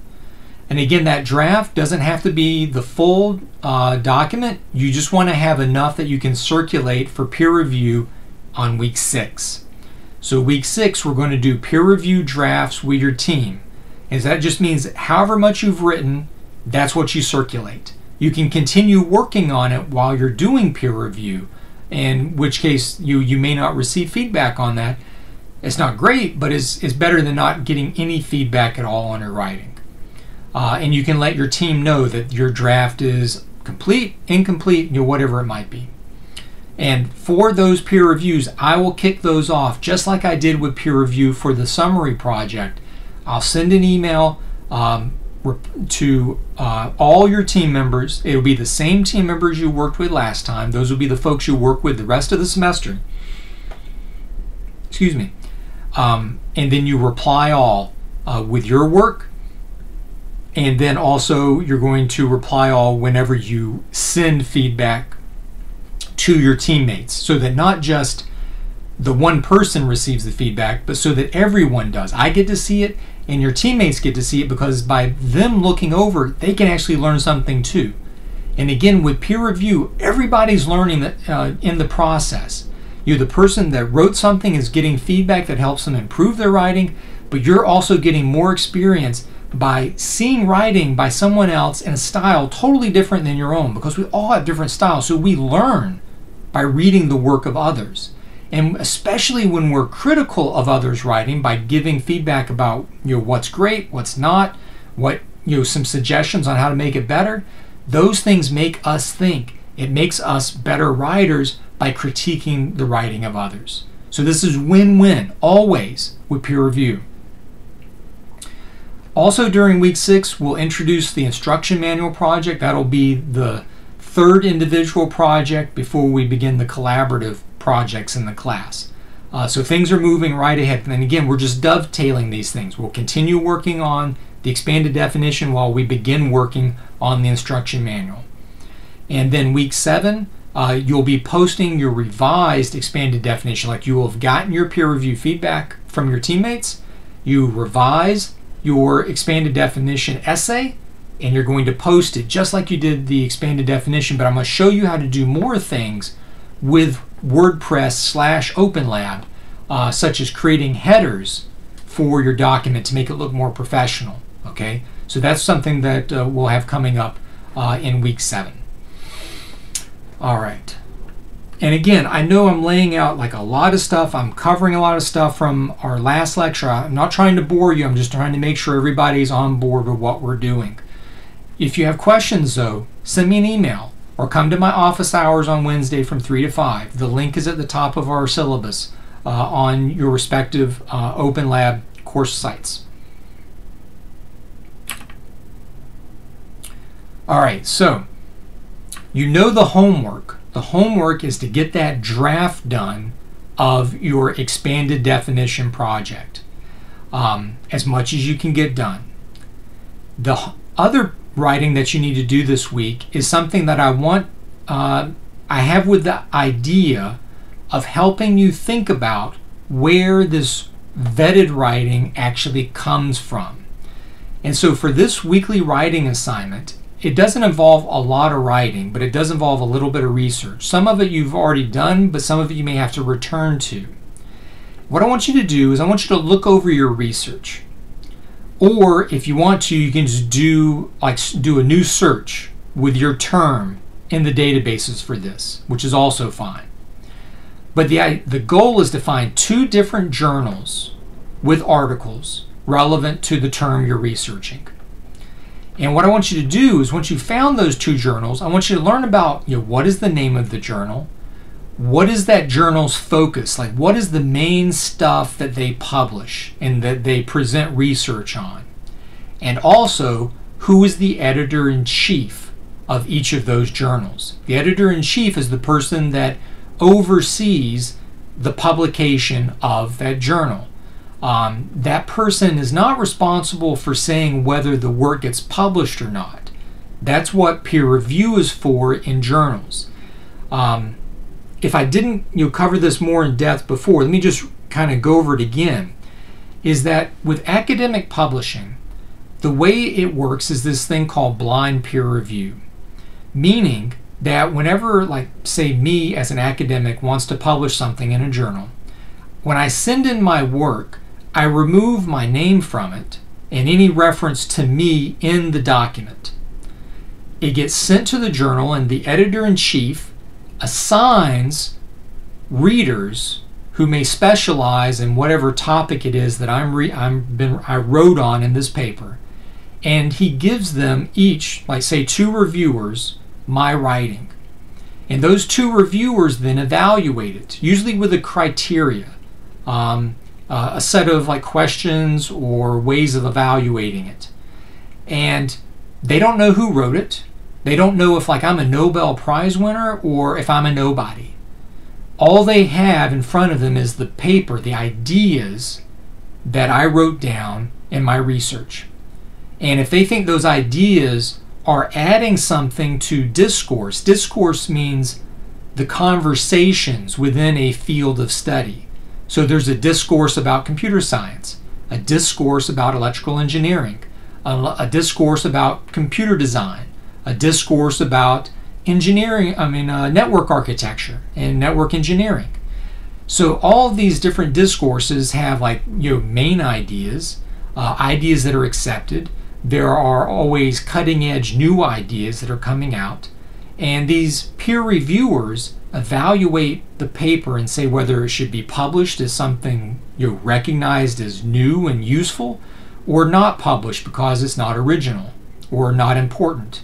And again, that draft doesn't have to be the full document. You just want to have enough that you can circulate for peer review on week 6. So week 6, we're going to do peer review drafts with your team. And that just means that however much you've written, that's what you circulate. You can continue working on it while you're doing peer review, in which case you may not receive feedback on that. It's not great, but it's better than not getting any feedback at all on your writing. And you can let your team know that your draft is complete, incomplete, whatever it might be. And for those peer reviews, I will kick those off just like I did with peer review for the summary project. I'll send an email to all your team members. It'll be the same team members you worked with last time. Those will be the folks you work with the rest of the semester. Excuse me. And then you reply all with your work. And then also you're going to reply all whenever you send feedback to your teammates, so that not just the one person receives the feedback, but so that everyone does. I get to see it and your teammates get to see it, because by them looking over, they can actually learn something too. And again, with peer review, everybody's learning that in the process. The person that wrote something is getting feedback that helps them improve their writing, but you're also getting more experience by seeing writing by someone else in a style totally different than your own, because we all have different styles. So we learn by reading the work of others. And especially when we're critical of others' writing, by giving feedback about what's great, what's not, what some suggestions on how to make it better, those things make us think. It makes us better writers by critiquing the writing of others. So this is win-win always with peer review. Also during week 6, we'll introduce the instruction manual project. That'll be the third individual project before we begin the collaborative projects in the class. So things are moving right ahead. And again, we're just dovetailing these things. We'll continue working on the expanded definition while we begin working on the instruction manual. And then week 7, you'll be posting your revised expanded definition. Like, you will have gotten your peer review feedback from your teammates. You revise your expanded definition essay, and you're going to post it just like you did the expanded definition, but I'm going to show you how to do more things with WordPress/OpenLab, such as creating headers for your document to make it look more professional. Okay, so that's something that we'll have coming up in week 7. All right. And again, I know I'm laying out like a lot of stuff. I'm covering a lot of stuff from our last lecture. I'm not trying to bore you. I'm just trying to make sure everybody's on board with what we're doing. If you have questions, though, send me an email or come to my office hours on Wednesday from 3 to 5. The link is at the top of our syllabus on your respective OpenLab course sites. All right, so you know the homework. The homework is to get that draft done of your expanded definition project, as much as you can get done. The other writing that you need to do this week is something that I have with the idea of helping you think about where this vetted writing actually comes from. And so for this weekly writing assignment, it doesn't involve a lot of writing, but it does involve a little bit of research. Some of it you've already done, but some of it you may have to return to. What I want you to do is I want you to look over your research. Or if you want to, you can just do a new search with your term in the databases for this, which is also fine. But the goal is to find 2 different journals with articles relevant to the term you're researching. And what I want you to do is, once you've found those 2 journals, I want you to learn about, what is the name of the journal? What is that journal's focus? Like, what is the main stuff that they publish and that they present research on? And also, who is the editor-in-chief of each of those journals? The editor-in-chief is the person that oversees the publication of that journal. That person is not responsible for saying whether the work gets published or not. That's what peer review is for in journals. If I didn't cover this more in depth before, let me just kind of go over it again, is that with academic publishing, the way it works is this thing called blind peer review, meaning that whenever, like, say me as an academic wants to publish something in a journal, when I send in my work, I remove my name from it and any reference to me in the document. It gets sent to the journal, and the editor-in-chief assigns readers who may specialize in whatever topic it is that I wrote on in this paper, and he gives them each, like say 2 reviewers, my writing. And those 2 reviewers then evaluate it, usually with a criteria. A set of like questions or ways of evaluating it. And they don't know who wrote it. They don't know if I'm a Nobel Prize winner or if I'm a nobody. All they have in front of them is the paper, the ideas that I wrote down in my research. And if they think those ideas are adding something to discourse, discourse means the conversations within a field of study. So there's a discourse about computer science, a discourse about electrical engineering, a discourse about computer design, a discourse about network architecture and network engineering. So all of these different discourses have main ideas, ideas that are accepted. There are always cutting edge new ideas that are coming out. And these peer reviewers evaluate the paper and say whether it should be published as something recognized as new and useful, or not published because it's not original or not important.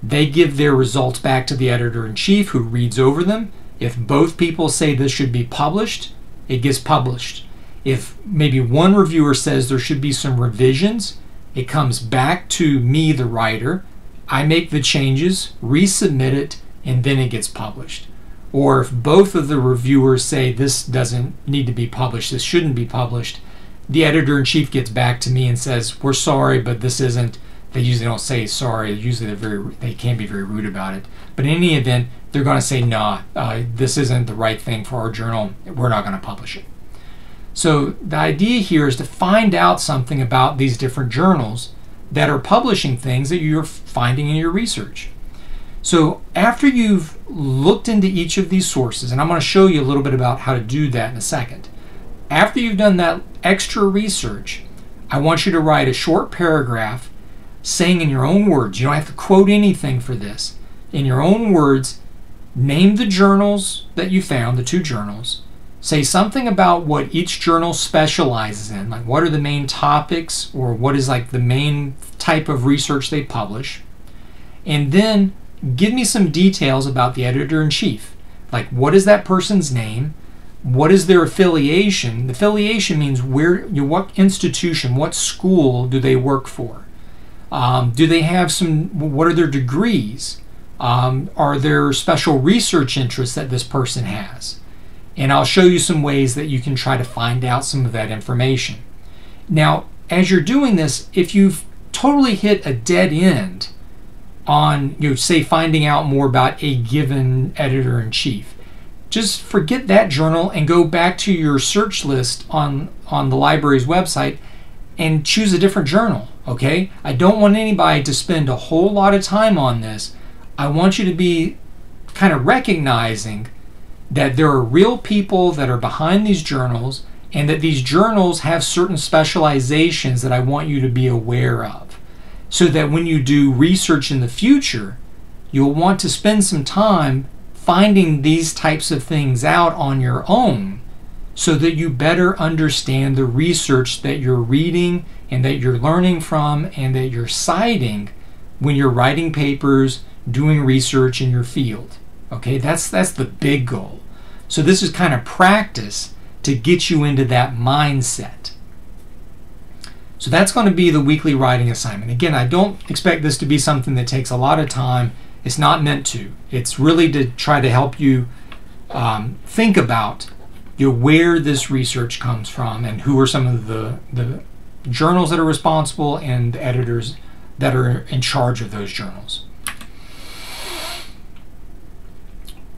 They give their results back to the editor-in-chief, who reads over them. If both people say this should be published, it gets published. If maybe one reviewer says there should be some revisions, It comes back to me, the writer. I make the changes, resubmit it, and then it gets published. Or if both of the reviewers say this doesn't need to be published, this shouldn't be published, the editor-in-chief gets back to me and says, we're sorry, but this isn't. They usually don't say sorry. Usually they can be very rude about it. But in any event, they're going to say, nah, this isn't the right thing for our journal. We're not going to publish it. So the idea here is to find out something about these different journals that are publishing things that you're finding in your research. So after you've looked into each of these sources, and I'm going to show you a little bit about how to do that in a second. After you've done that extra research, I want you to write a short paragraph saying in your own words, you don't have to quote anything for this, in your own words, name the journals that you found, the 2 journals, say something about what each journal specializes in, like what are the main topics or what is like the main type of research they publish, and then give me some details about the editor-in-chief, like what is that person's name, what is their affiliation. The affiliation means where, what institution, what school do they work for. Do they have what are their degrees? Are there special research interests that this person has? And I'll show you some ways that you can try to find out some of that information. Now, as you're doing this, if you've totally hit a dead end on, say, finding out more about a given editor-in-chief, just forget that journal and go back to your search list on the library's website and choose a different journal, okay? I don't want anybody to spend a whole lot of time on this. I want you to be kind of recognizing that there are real people that are behind these journals and that these journals have certain specializations that I want you to be aware of, so that when you do research in the future, you'll want to spend some time finding these types of things out on your own so that you better understand the research that you're reading and that you're learning from and that you're citing when you're writing papers, doing research in your field. Okay, that's the big goal. So this is kind of practice to get you into that mindset. So that's going to be the weekly writing assignment. Again, I don't expect this to be something that takes a lot of time. It's not meant to. It's really to try to help you think about where this research comes from and who are some of the journals that are responsible and the editors that are in charge of those journals.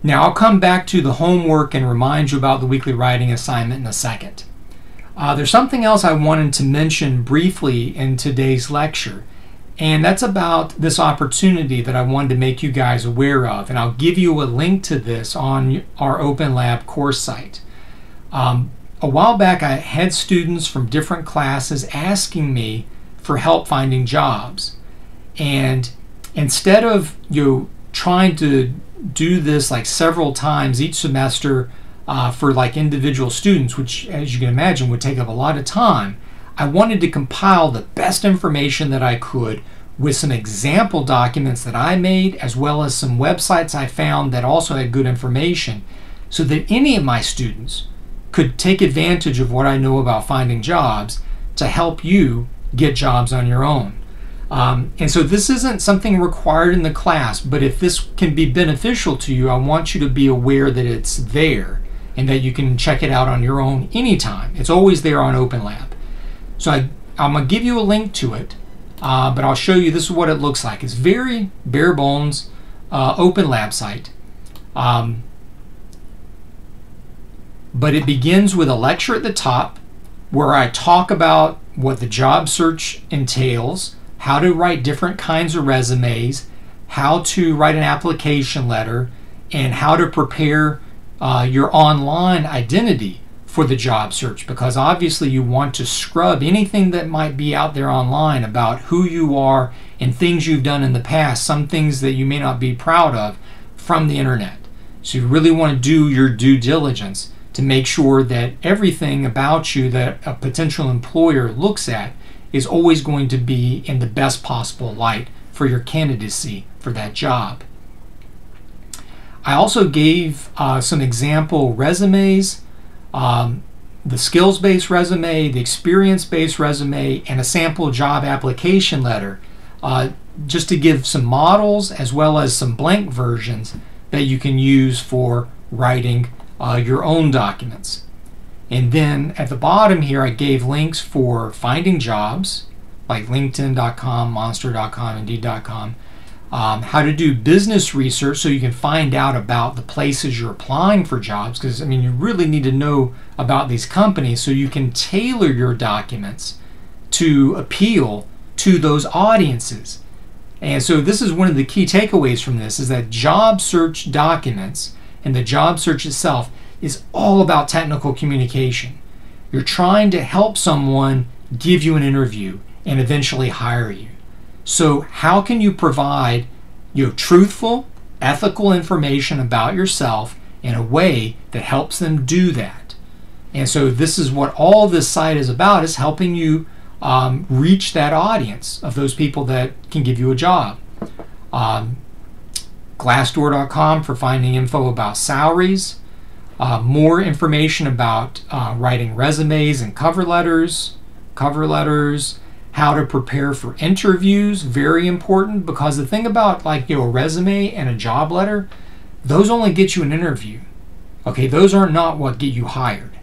Now I'll come back to the homework and remind you about the weekly writing assignment in a second. There's something else I wanted to mention briefly in today's lecture, and that's about this opportunity that I wanted to make you guys aware of, and I'll give you a link to this on our Open Lab course site. A while back I had students from different classes asking me for help finding jobs, and instead of trying to do this like several times each semester for like individual students, which as you can imagine would take up a lot of time, I wanted to compile the best information that I could with some example documents that I made, as well as some websites I found that also had good information, so that any of my students could take advantage of what I know about finding jobs to help you get jobs on your own. And so this isn't something required in the class, but if this can be beneficial to you, I want you to be aware that it's there and that you can check it out on your own anytime. It's always there on Open Lab. So I'm going to give you a link to it, but I'll show you this is what it looks like. It's very bare bones Open Lab site. But it begins with a lecture at the top where I talk about what the job search entails, how to write different kinds of resumes, how to write an application letter, and how to prepare your online identity for the job search, because obviously you want to scrub anything that might be out there online about who you are and things you've done in the past, some things that you may not be proud of, from the internet. So you really want to do your due diligence to make sure that everything about you that a potential employer looks at is always going to be in the best possible light for your candidacy for that job. I also gave some example resumes the skills-based resume, the experience-based resume, and a sample job application letter, just to give some models as well as some blank versions that you can use for writing your own documents. And then at the bottom here, I gave links for finding jobs like LinkedIn.com, Monster.com, Indeed.com, how to do business research so you can find out about the places you're applying for jobs, because I mean, you really need to know about these companies so you can tailor your documents to appeal to those audiences. And so this is one of the key takeaways from this, is that job search documents and the job search itself is all about technical communication. You're trying to help someone give you an interview and eventually hire you. So how can you provide truthful, ethical information about yourself in a way that helps them do that? And so this is what all this site is about, is helping you reach that audience of those people that can give you a job. Glassdoor.com for finding info about salaries, more information about writing resumes and cover letters, how to prepare for interviews, very important, because the thing about a resume and a job letter, those only get you an interview. Okay, those are not what get you hired.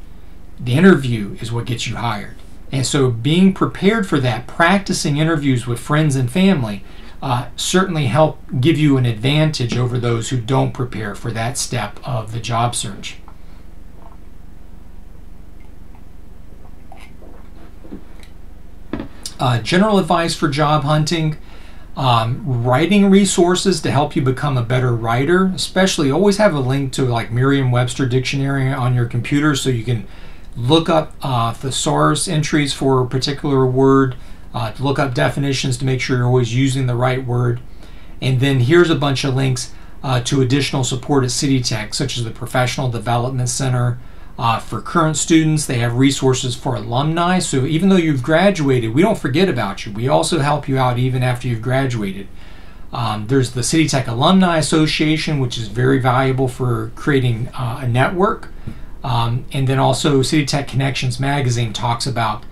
The interview is what gets you hired. And so being prepared for that, practicing interviews with friends and family, certainly help give you an advantage over those who don't prepare for that step of the job search. General advice for job hunting, writing resources to help you become a better writer. Especially always have a link to Merriam-Webster dictionary on your computer so you can look up thesaurus entries for a particular word, to look up definitions to make sure you're always using the right word. And then here's a bunch of links to additional support at City Tech, such as the Professional Development Center. For current students, they have resources for alumni. So even though you've graduated, we don't forget about you. We also help you out even after you've graduated. There's the City Tech Alumni Association, which is very valuable for creating a network. And then also City Tech Connections magazine talks about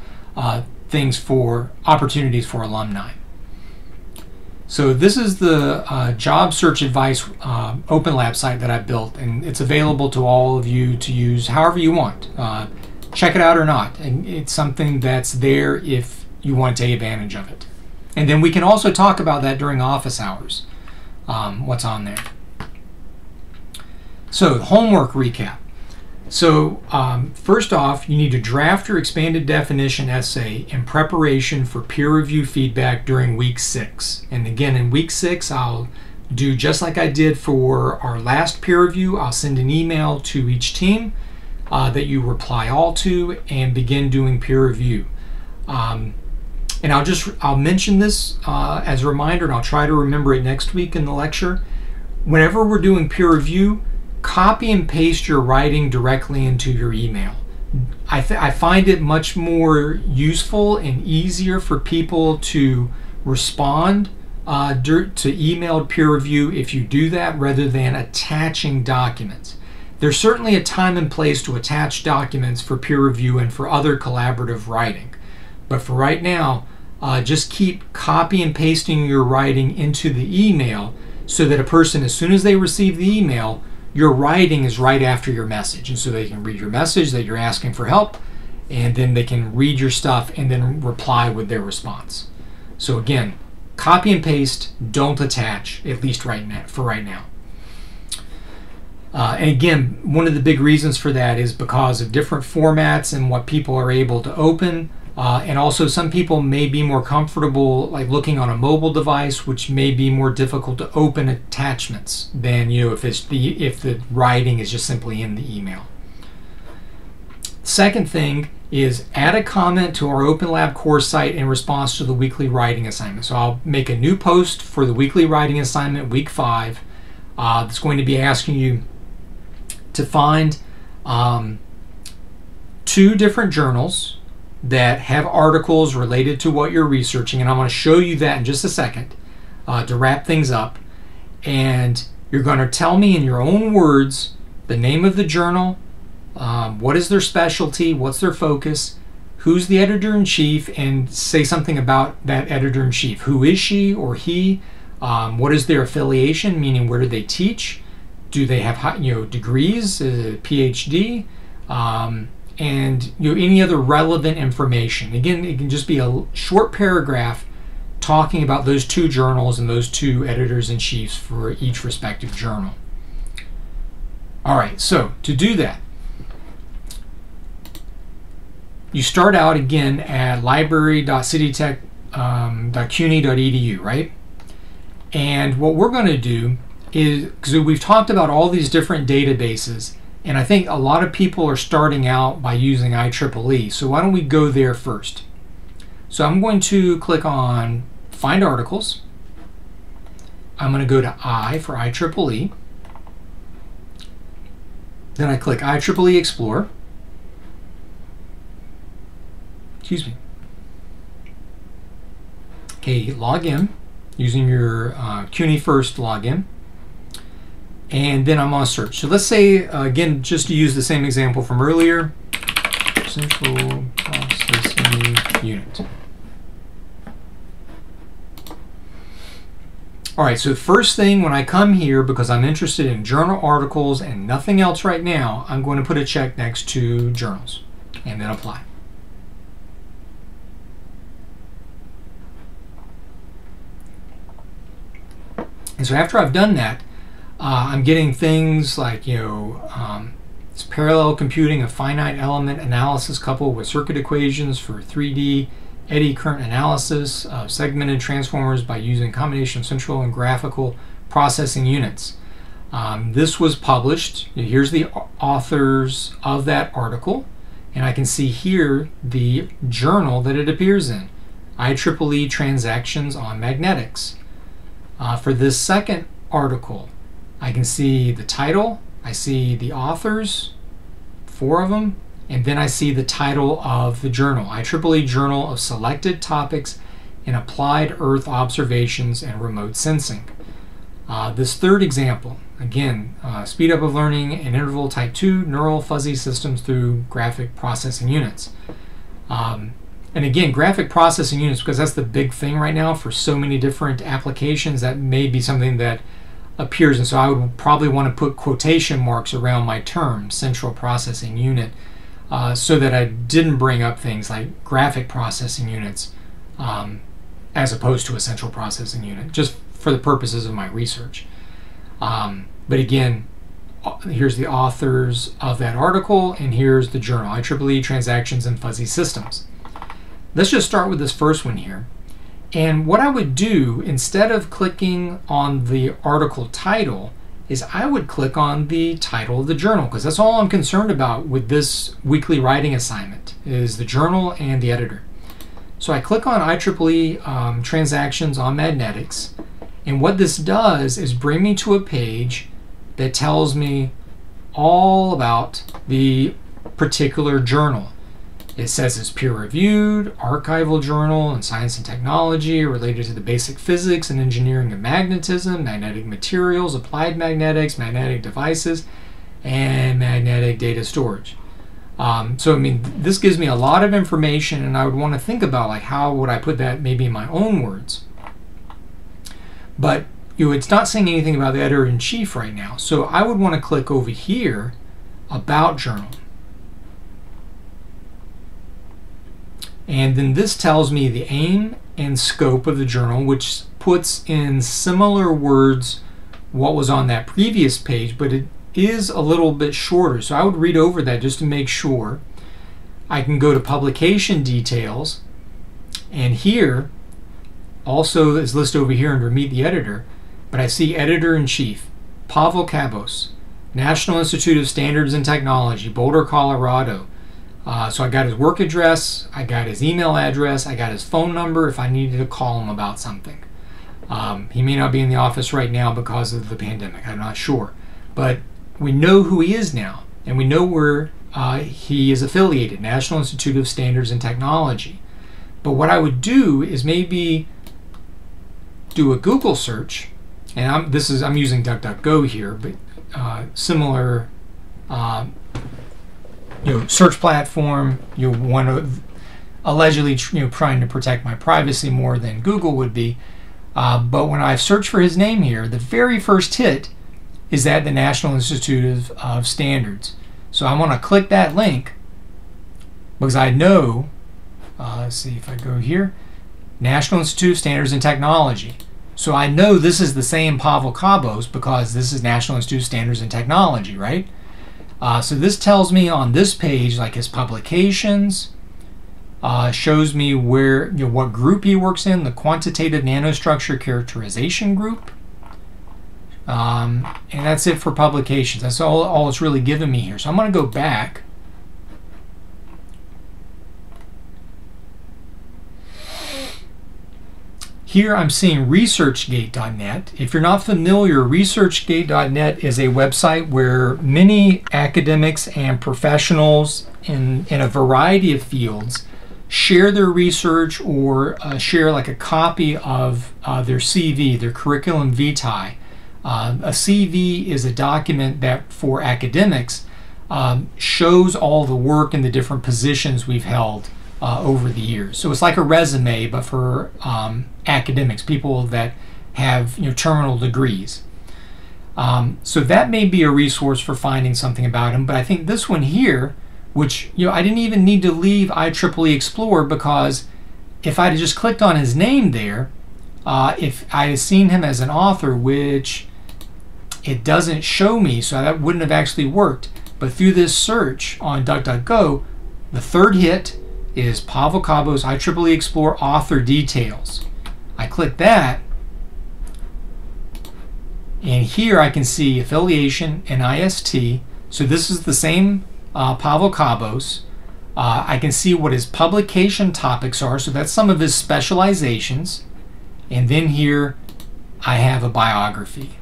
things for opportunities for alumni. So this is the job search advice Open Lab site that I built, and it's available to all of you to use however you want. Check it out or not, and it's something that's there if you want to take advantage of it. And then we can also talk about that during office hours, what's on there. So homework recap. So first off, you need to draft your expanded definition essay in preparation for peer review feedback during week 6. And again, in week 6, I'll do just like I did for our last peer review. I'll send an email to each team that you reply all to and begin doing peer review. And I'll mention this as a reminder, and I'll try to remember it next week in the lecture. Whenever we're doing peer review, copy and paste your writing directly into your email. I find it much more useful and easier for people to respond to emailed peer review if you do that, rather than attaching documents. There's certainly a time and place to attach documents for peer review and for other collaborative writing. But for right now, just keep copy and pasting your writing into the email so that a person, as soon as they receive the email, your writing is right after your message, and so they can read your message that you're asking for help, and then they can read your stuff and then reply with their response. So again, copy and paste, don't attach, at least for right now. And again, one of the big reasons for that is because of different formats and what people are able to open. And also some people may be more comfortable looking on a mobile device, which may be more difficult to open attachments than if the writing is just simply in the email. Second thing is add a comment to our Open Lab course site in response to the weekly writing assignment. So I'll make a new post for the weekly writing assignment, week 5. That's going to be asking you to find 2 different journals that have articles related to what you're researching, and I'm going to show you that in just a second to wrap things up. And you're going to tell me in your own words the name of the journal, what is their specialty, what's their focus, who's the editor-in-chief, and say something about that editor-in-chief. Who is she or he? What is their affiliation, meaning where do they teach? Do they have degrees, PhD? And any other relevant information. Again, it can just be a short paragraph talking about those two journals and those two editors-in-chiefs for each respective journal. All right, so to do that, you start out again at library.citytech.cuny.edu, right? And what we're going to do is, because we've talked about all these different databases, and I think a lot of people are starting out by using IEEE. So why don't we go there first? So I'm going to click on Find Articles. I'm going to go to I for IEEE. Then I click IEEE Explorer. Excuse me. Okay, log in using your CUNY First login. And then I'm on search. So let's say, again, just to use the same example from earlier, Central Processing Unit. All right, so first thing when I come here, because I'm interested in journal articles and nothing else right now, I'm going to put a check next to journals and then apply. And so after I've done that, I'm getting things like, it's parallel computing of finite element analysis coupled with circuit equations for 3D eddy current analysis of segmented transformers by using a combination of central and graphical processing units. This was published. Here's the authors of that article, and I can see here the journal that it appears in, IEEE Transactions on Magnetics. For this second article, I can see the title, I see the authors, 4 of them, and then I see the title of the journal, IEEE Journal of Selected Topics in Applied Earth Observations and Remote Sensing. This third example, again, speed up of learning in interval type 2 neural fuzzy systems through graphic processing units. And again, graphic processing units, because that's the big thing right now for so many different applications, that may be something that appears, and so I would probably want to put quotation marks around my term, central processing unit, so that I didn't bring up things like graphic processing units as opposed to a central processing unit, just for the purposes of my research. But again, here's the authors of that article, and here's the journal, IEEE Transactions and Fuzzy Systems. Let's just start with this first one here. And what I would do, instead of clicking on the article title, is I would click on the title of the journal, because that's all I'm concerned about with this weekly writing assignment, is the journal and the editor. So I click on IEEE Transactions on Magnetics, and what this does is bring me to a page that tells me all about the particular journal. It says it's peer-reviewed, archival journal in science and technology related to the basic physics and engineering of magnetism, magnetic materials, applied magnetics, magnetic devices, and magnetic data storage. So I mean, this gives me a lot of information, and I would want to think about, like, how would I put that maybe in my own words. But it's not saying anything about the editor-in-chief right now. So I would want to click over here, About Journal. And then this tells me the aim and scope of the journal, which puts in similar words what was on that previous page, but it is a little bit shorter. So I would read over that just to make sure. I can go to publication details, and here also is listed over here under Meet the Editor, but I see Editor-in-Chief, Pavel Cabos, National Institute of Standards and Technology, Boulder, Colorado. So I got his work address, I got his email address, I got his phone number if I needed to call him about something. He may not be in the office right now because of the pandemic, I'm not sure. But we know who he is now, and we know where he is affiliated, National Institute of Standards and Technology. But what I would do is maybe do a Google search, and I'm using DuckDuckGo here, but similar search platform, one of allegedly trying to protect my privacy more than Google would be. But when I search for his name here, the very first hit is at the National Institute of Standards. So I'm going to click that link because I know, let's see if I go here, National Institute of Standards and Technology. So I know this is the same Pavel Cabos because this is National Institute of Standards and Technology, right? So this tells me on this page, like his publications, shows me where, what group he works in, the Quantitative Nanostructure Characterization Group. And that's it for publications. That's all it's really given me here. So I'm going to go back. Here I'm seeing ResearchGate.net. If you're not familiar, ResearchGate.net is a website where many academics and professionals in a variety of fields share their research or share like a copy of their CV, their curriculum vitae. A CV is a document that for academics shows all the work and the different positions we've held over the years. So it's like a resume, but for academics, people that have terminal degrees. So that may be a resource for finding something about him. But I think this one here, which I didn't even need to leave IEEE Explorer, because if I'd just clicked on his name there, if I had seen him as an author, which it doesn't show me, so that wouldn't have actually worked. But through this search on DuckDuckGo, the third hit is Pavel Cabos IEEE Explorer author details. I click that, and here I can see affiliation and IST. So this is the same Pavel Cabos. I can see what his publication topics are, so that's some of his specializations. And then here I have a biography.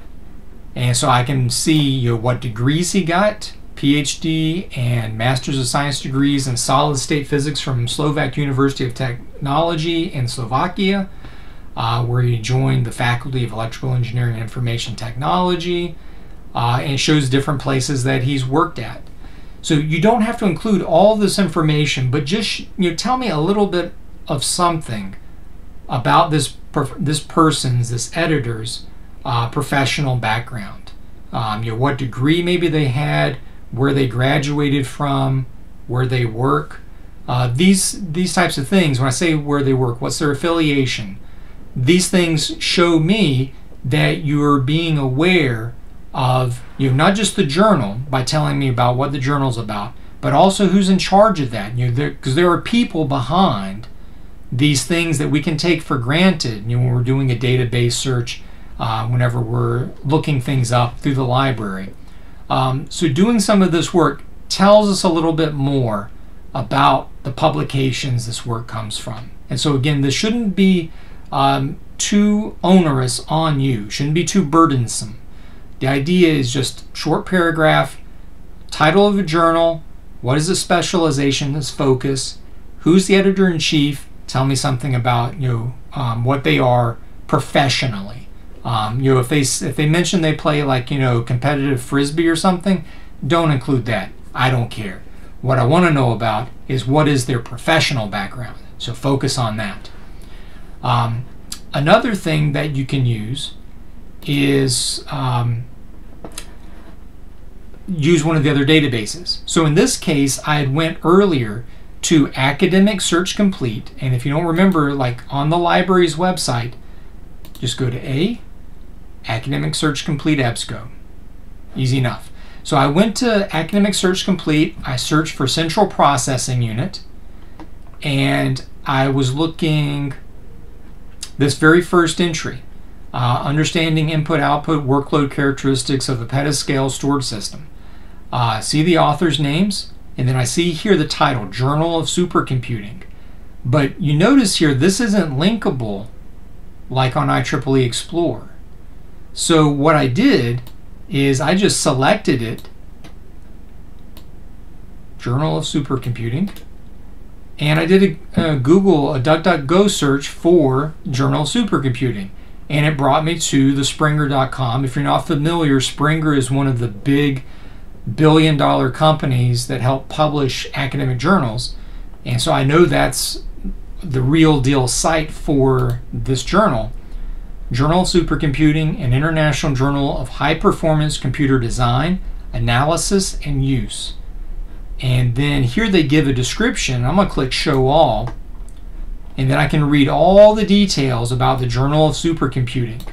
And so I can see what degrees he got, PhD and Masters of Science degrees in solid state physics from Slovak University of Technology in Slovakia, where he joined the Faculty of Electrical Engineering and Information Technology, and shows different places that he's worked at. So you don't have to include all this information, but just tell me a little bit of something about this editor's professional background. What degree maybe they had, where they graduated from, where they work. These types of things, when I say where they work, what's their affiliation, these things show me that you're being aware of not just the journal by telling me about what the journal's about, but also who's in charge of that. Because there are people behind these things that we can take for granted when we're doing a database search, whenever we're looking things up through the library. So doing some of this work tells us a little bit more about the publications this work comes from. And so again, this shouldn't be too onerous on you, shouldn't be too burdensome. The idea is just short paragraph, title of a journal, what is the specialization, its focus, who's the editor-in-chief, tell me something about what they are professionally. If they mention they play like competitive frisbee or something, don't include that. I don't care. What I want to know about is what is their professional background. So focus on that. Another thing that you can use is use one of the other databases. So in this case, I had went earlier to Academic Search Complete, and if you don't remember, like on the library's website, just go to Academic Search Complete EBSCO. Easy enough. So I went to Academic Search Complete, I searched for Central Processing Unit, and I was looking this very first entry, understanding input-output workload characteristics of the petascale storage system. See the author's names, and then I see here the title, Journal of Supercomputing. But you notice here, this isn't linkable like on IEEE Explorer. So what I did is I just selected it, Journal of Supercomputing, and I did a DuckDuckGo search for Journal of Supercomputing, and it brought me to the Springer.com. If you're not familiar, Springer is one of the big billion-dollar companies that help publish academic journals. And so I know that's the real deal site for this journal. Journal of Supercomputing, an international journal of high-performance computer design, analysis, and use. And then here they give a description. I'm going to click Show All, and then I can read all the details about the Journal of Supercomputing.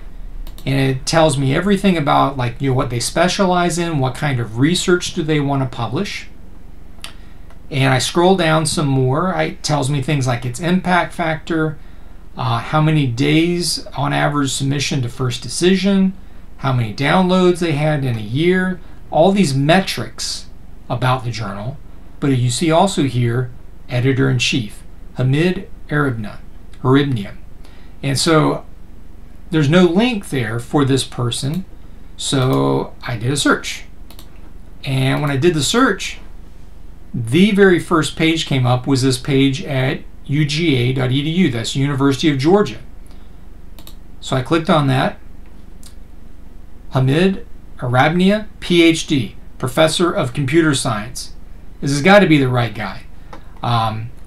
And it tells me everything about, like, what they specialize in, what kind of research do they want to publish. And I scroll down some more. It tells me things like its impact factor, how many days on average submission to first decision, how many downloads they had in a year, all these metrics about the journal. But you see also here, editor-in-chief, Hamid Haribnia. And so there's no link there for this person, so I did a search. And when I did the search, the very first page came up was this page at uga.edu. That's University of Georgia. So I clicked on that. Hamid Haribnia, PhD, Professor of Computer Science. This has got to be the right guy.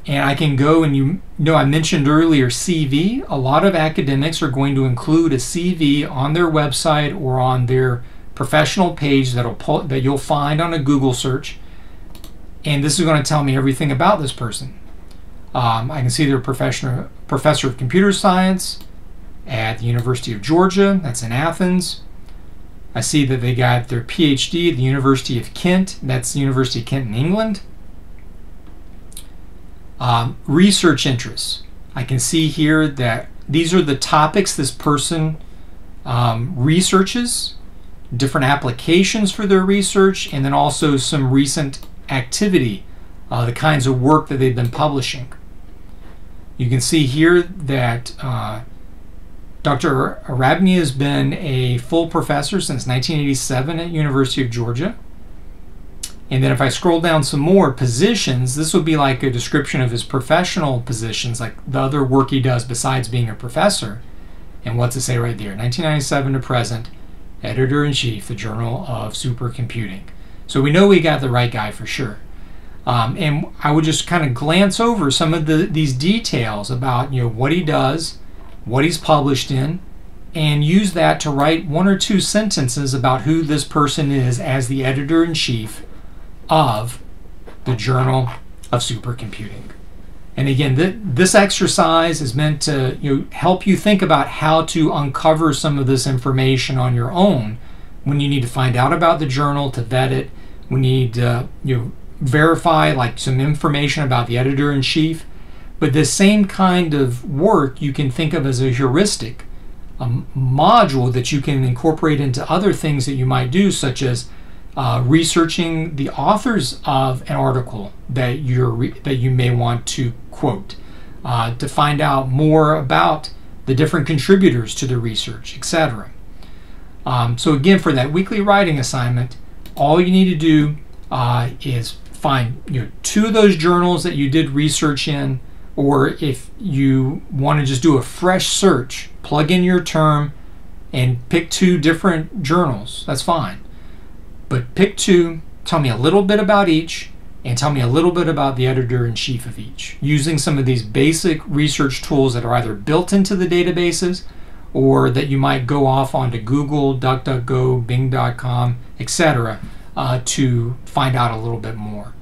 And I can go, and you know I mentioned earlier CV. A lot of academics are going to include a CV on their website or on their professional page that you'll find on a Google search. And this is going to tell me everything about this person. I can see they're a professor of computer science at the University of Georgia. That's in Athens. I see that they got their PhD at the University of Kent. That's the University of Kent in England. Research interests. I can see here that these are the topics this person researches, different applications for their research, and then also some recent activity, the kinds of work that they've been publishing. You can see here that Dr. Haribnia has been a full professor since 1987 at University of Georgia. And then if I scroll down some more positions, this would be like a description of his professional positions, like the other work he does besides being a professor. And what's it say right there? 1997 to present, editor-in-chief, the Journal of Supercomputing. So we know we got the right guy for sure. And I would just kind of glance over some of these details about what he does, what he's published in, and use that to write one or two sentences about who this person is as the editor-in-chief of the Journal of Supercomputing. And again, this exercise is meant to help you think about how to uncover some of this information on your own when you need to find out about the journal, to vet it, when you need to verify like some information about the editor-in-chief. But this same kind of work you can think of as a heuristic, a module that you can incorporate into other things that you might do, such as researching the authors of an article that you may want to quote, to find out more about the different contributors to the research, etc. So again, for that weekly writing assignment, all you need to do is find two of those journals that you did research in, or if you want to just do a fresh search, plug in your term and pick two different journals. That's fine. But pick two, tell me a little bit about each, and tell me a little bit about the editor-in-chief of each, using some of these basic research tools that are either built into the databases or that you might go off onto Google, DuckDuckGo, Bing.com, etc. To find out a little bit more.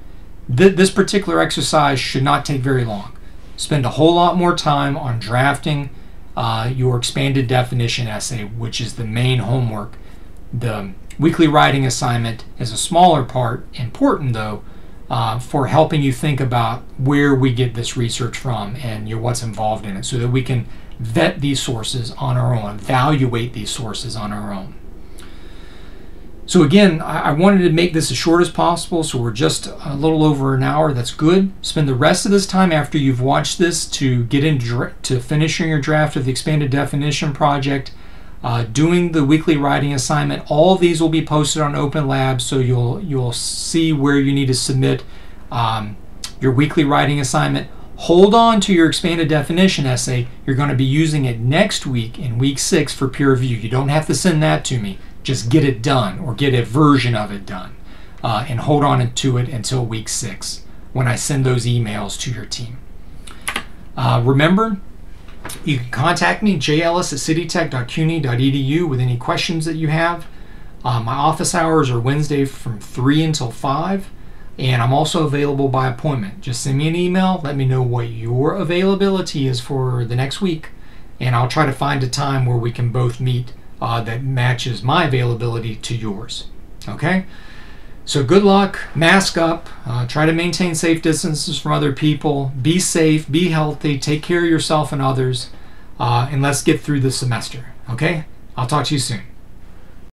This particular exercise should not take very long. Spend a whole lot more time on drafting your expanded definition essay, which is the main homework. The weekly writing assignment is a smaller part, important though, for helping you think about where we get this research from and what's involved in it, so that we can vet these sources on our own, evaluate these sources on our own. So again, I wanted to make this as short as possible, so we're just a little over an hour. That's good. Spend the rest of this time after you've watched this to get into finishing your draft of the expanded definition project, doing the weekly writing assignment. All of these will be posted on Open Lab, so you'll see where you need to submit your weekly writing assignment. Hold on to your expanded definition essay. You're going to be using it next week in week 6 for peer review. You don't have to send that to me. Just get it done, or get a version of it done. and hold on to it until week 6 when I send those emails to your team. Remember, you can contact me, jellis@citytech.cuny.edu, with any questions that you have. My office hours are Wednesday from 3 until 5, and I'm also available by appointment. Just send me an email, let me know what your availability is for the next week, and I'll try to find a time where we can both meet that matches my availability to yours. Okay? So good luck, mask up, try to maintain safe distances from other people, be safe, be healthy, take care of yourself and others, and let's get through the semester. Okay? I'll talk to you soon.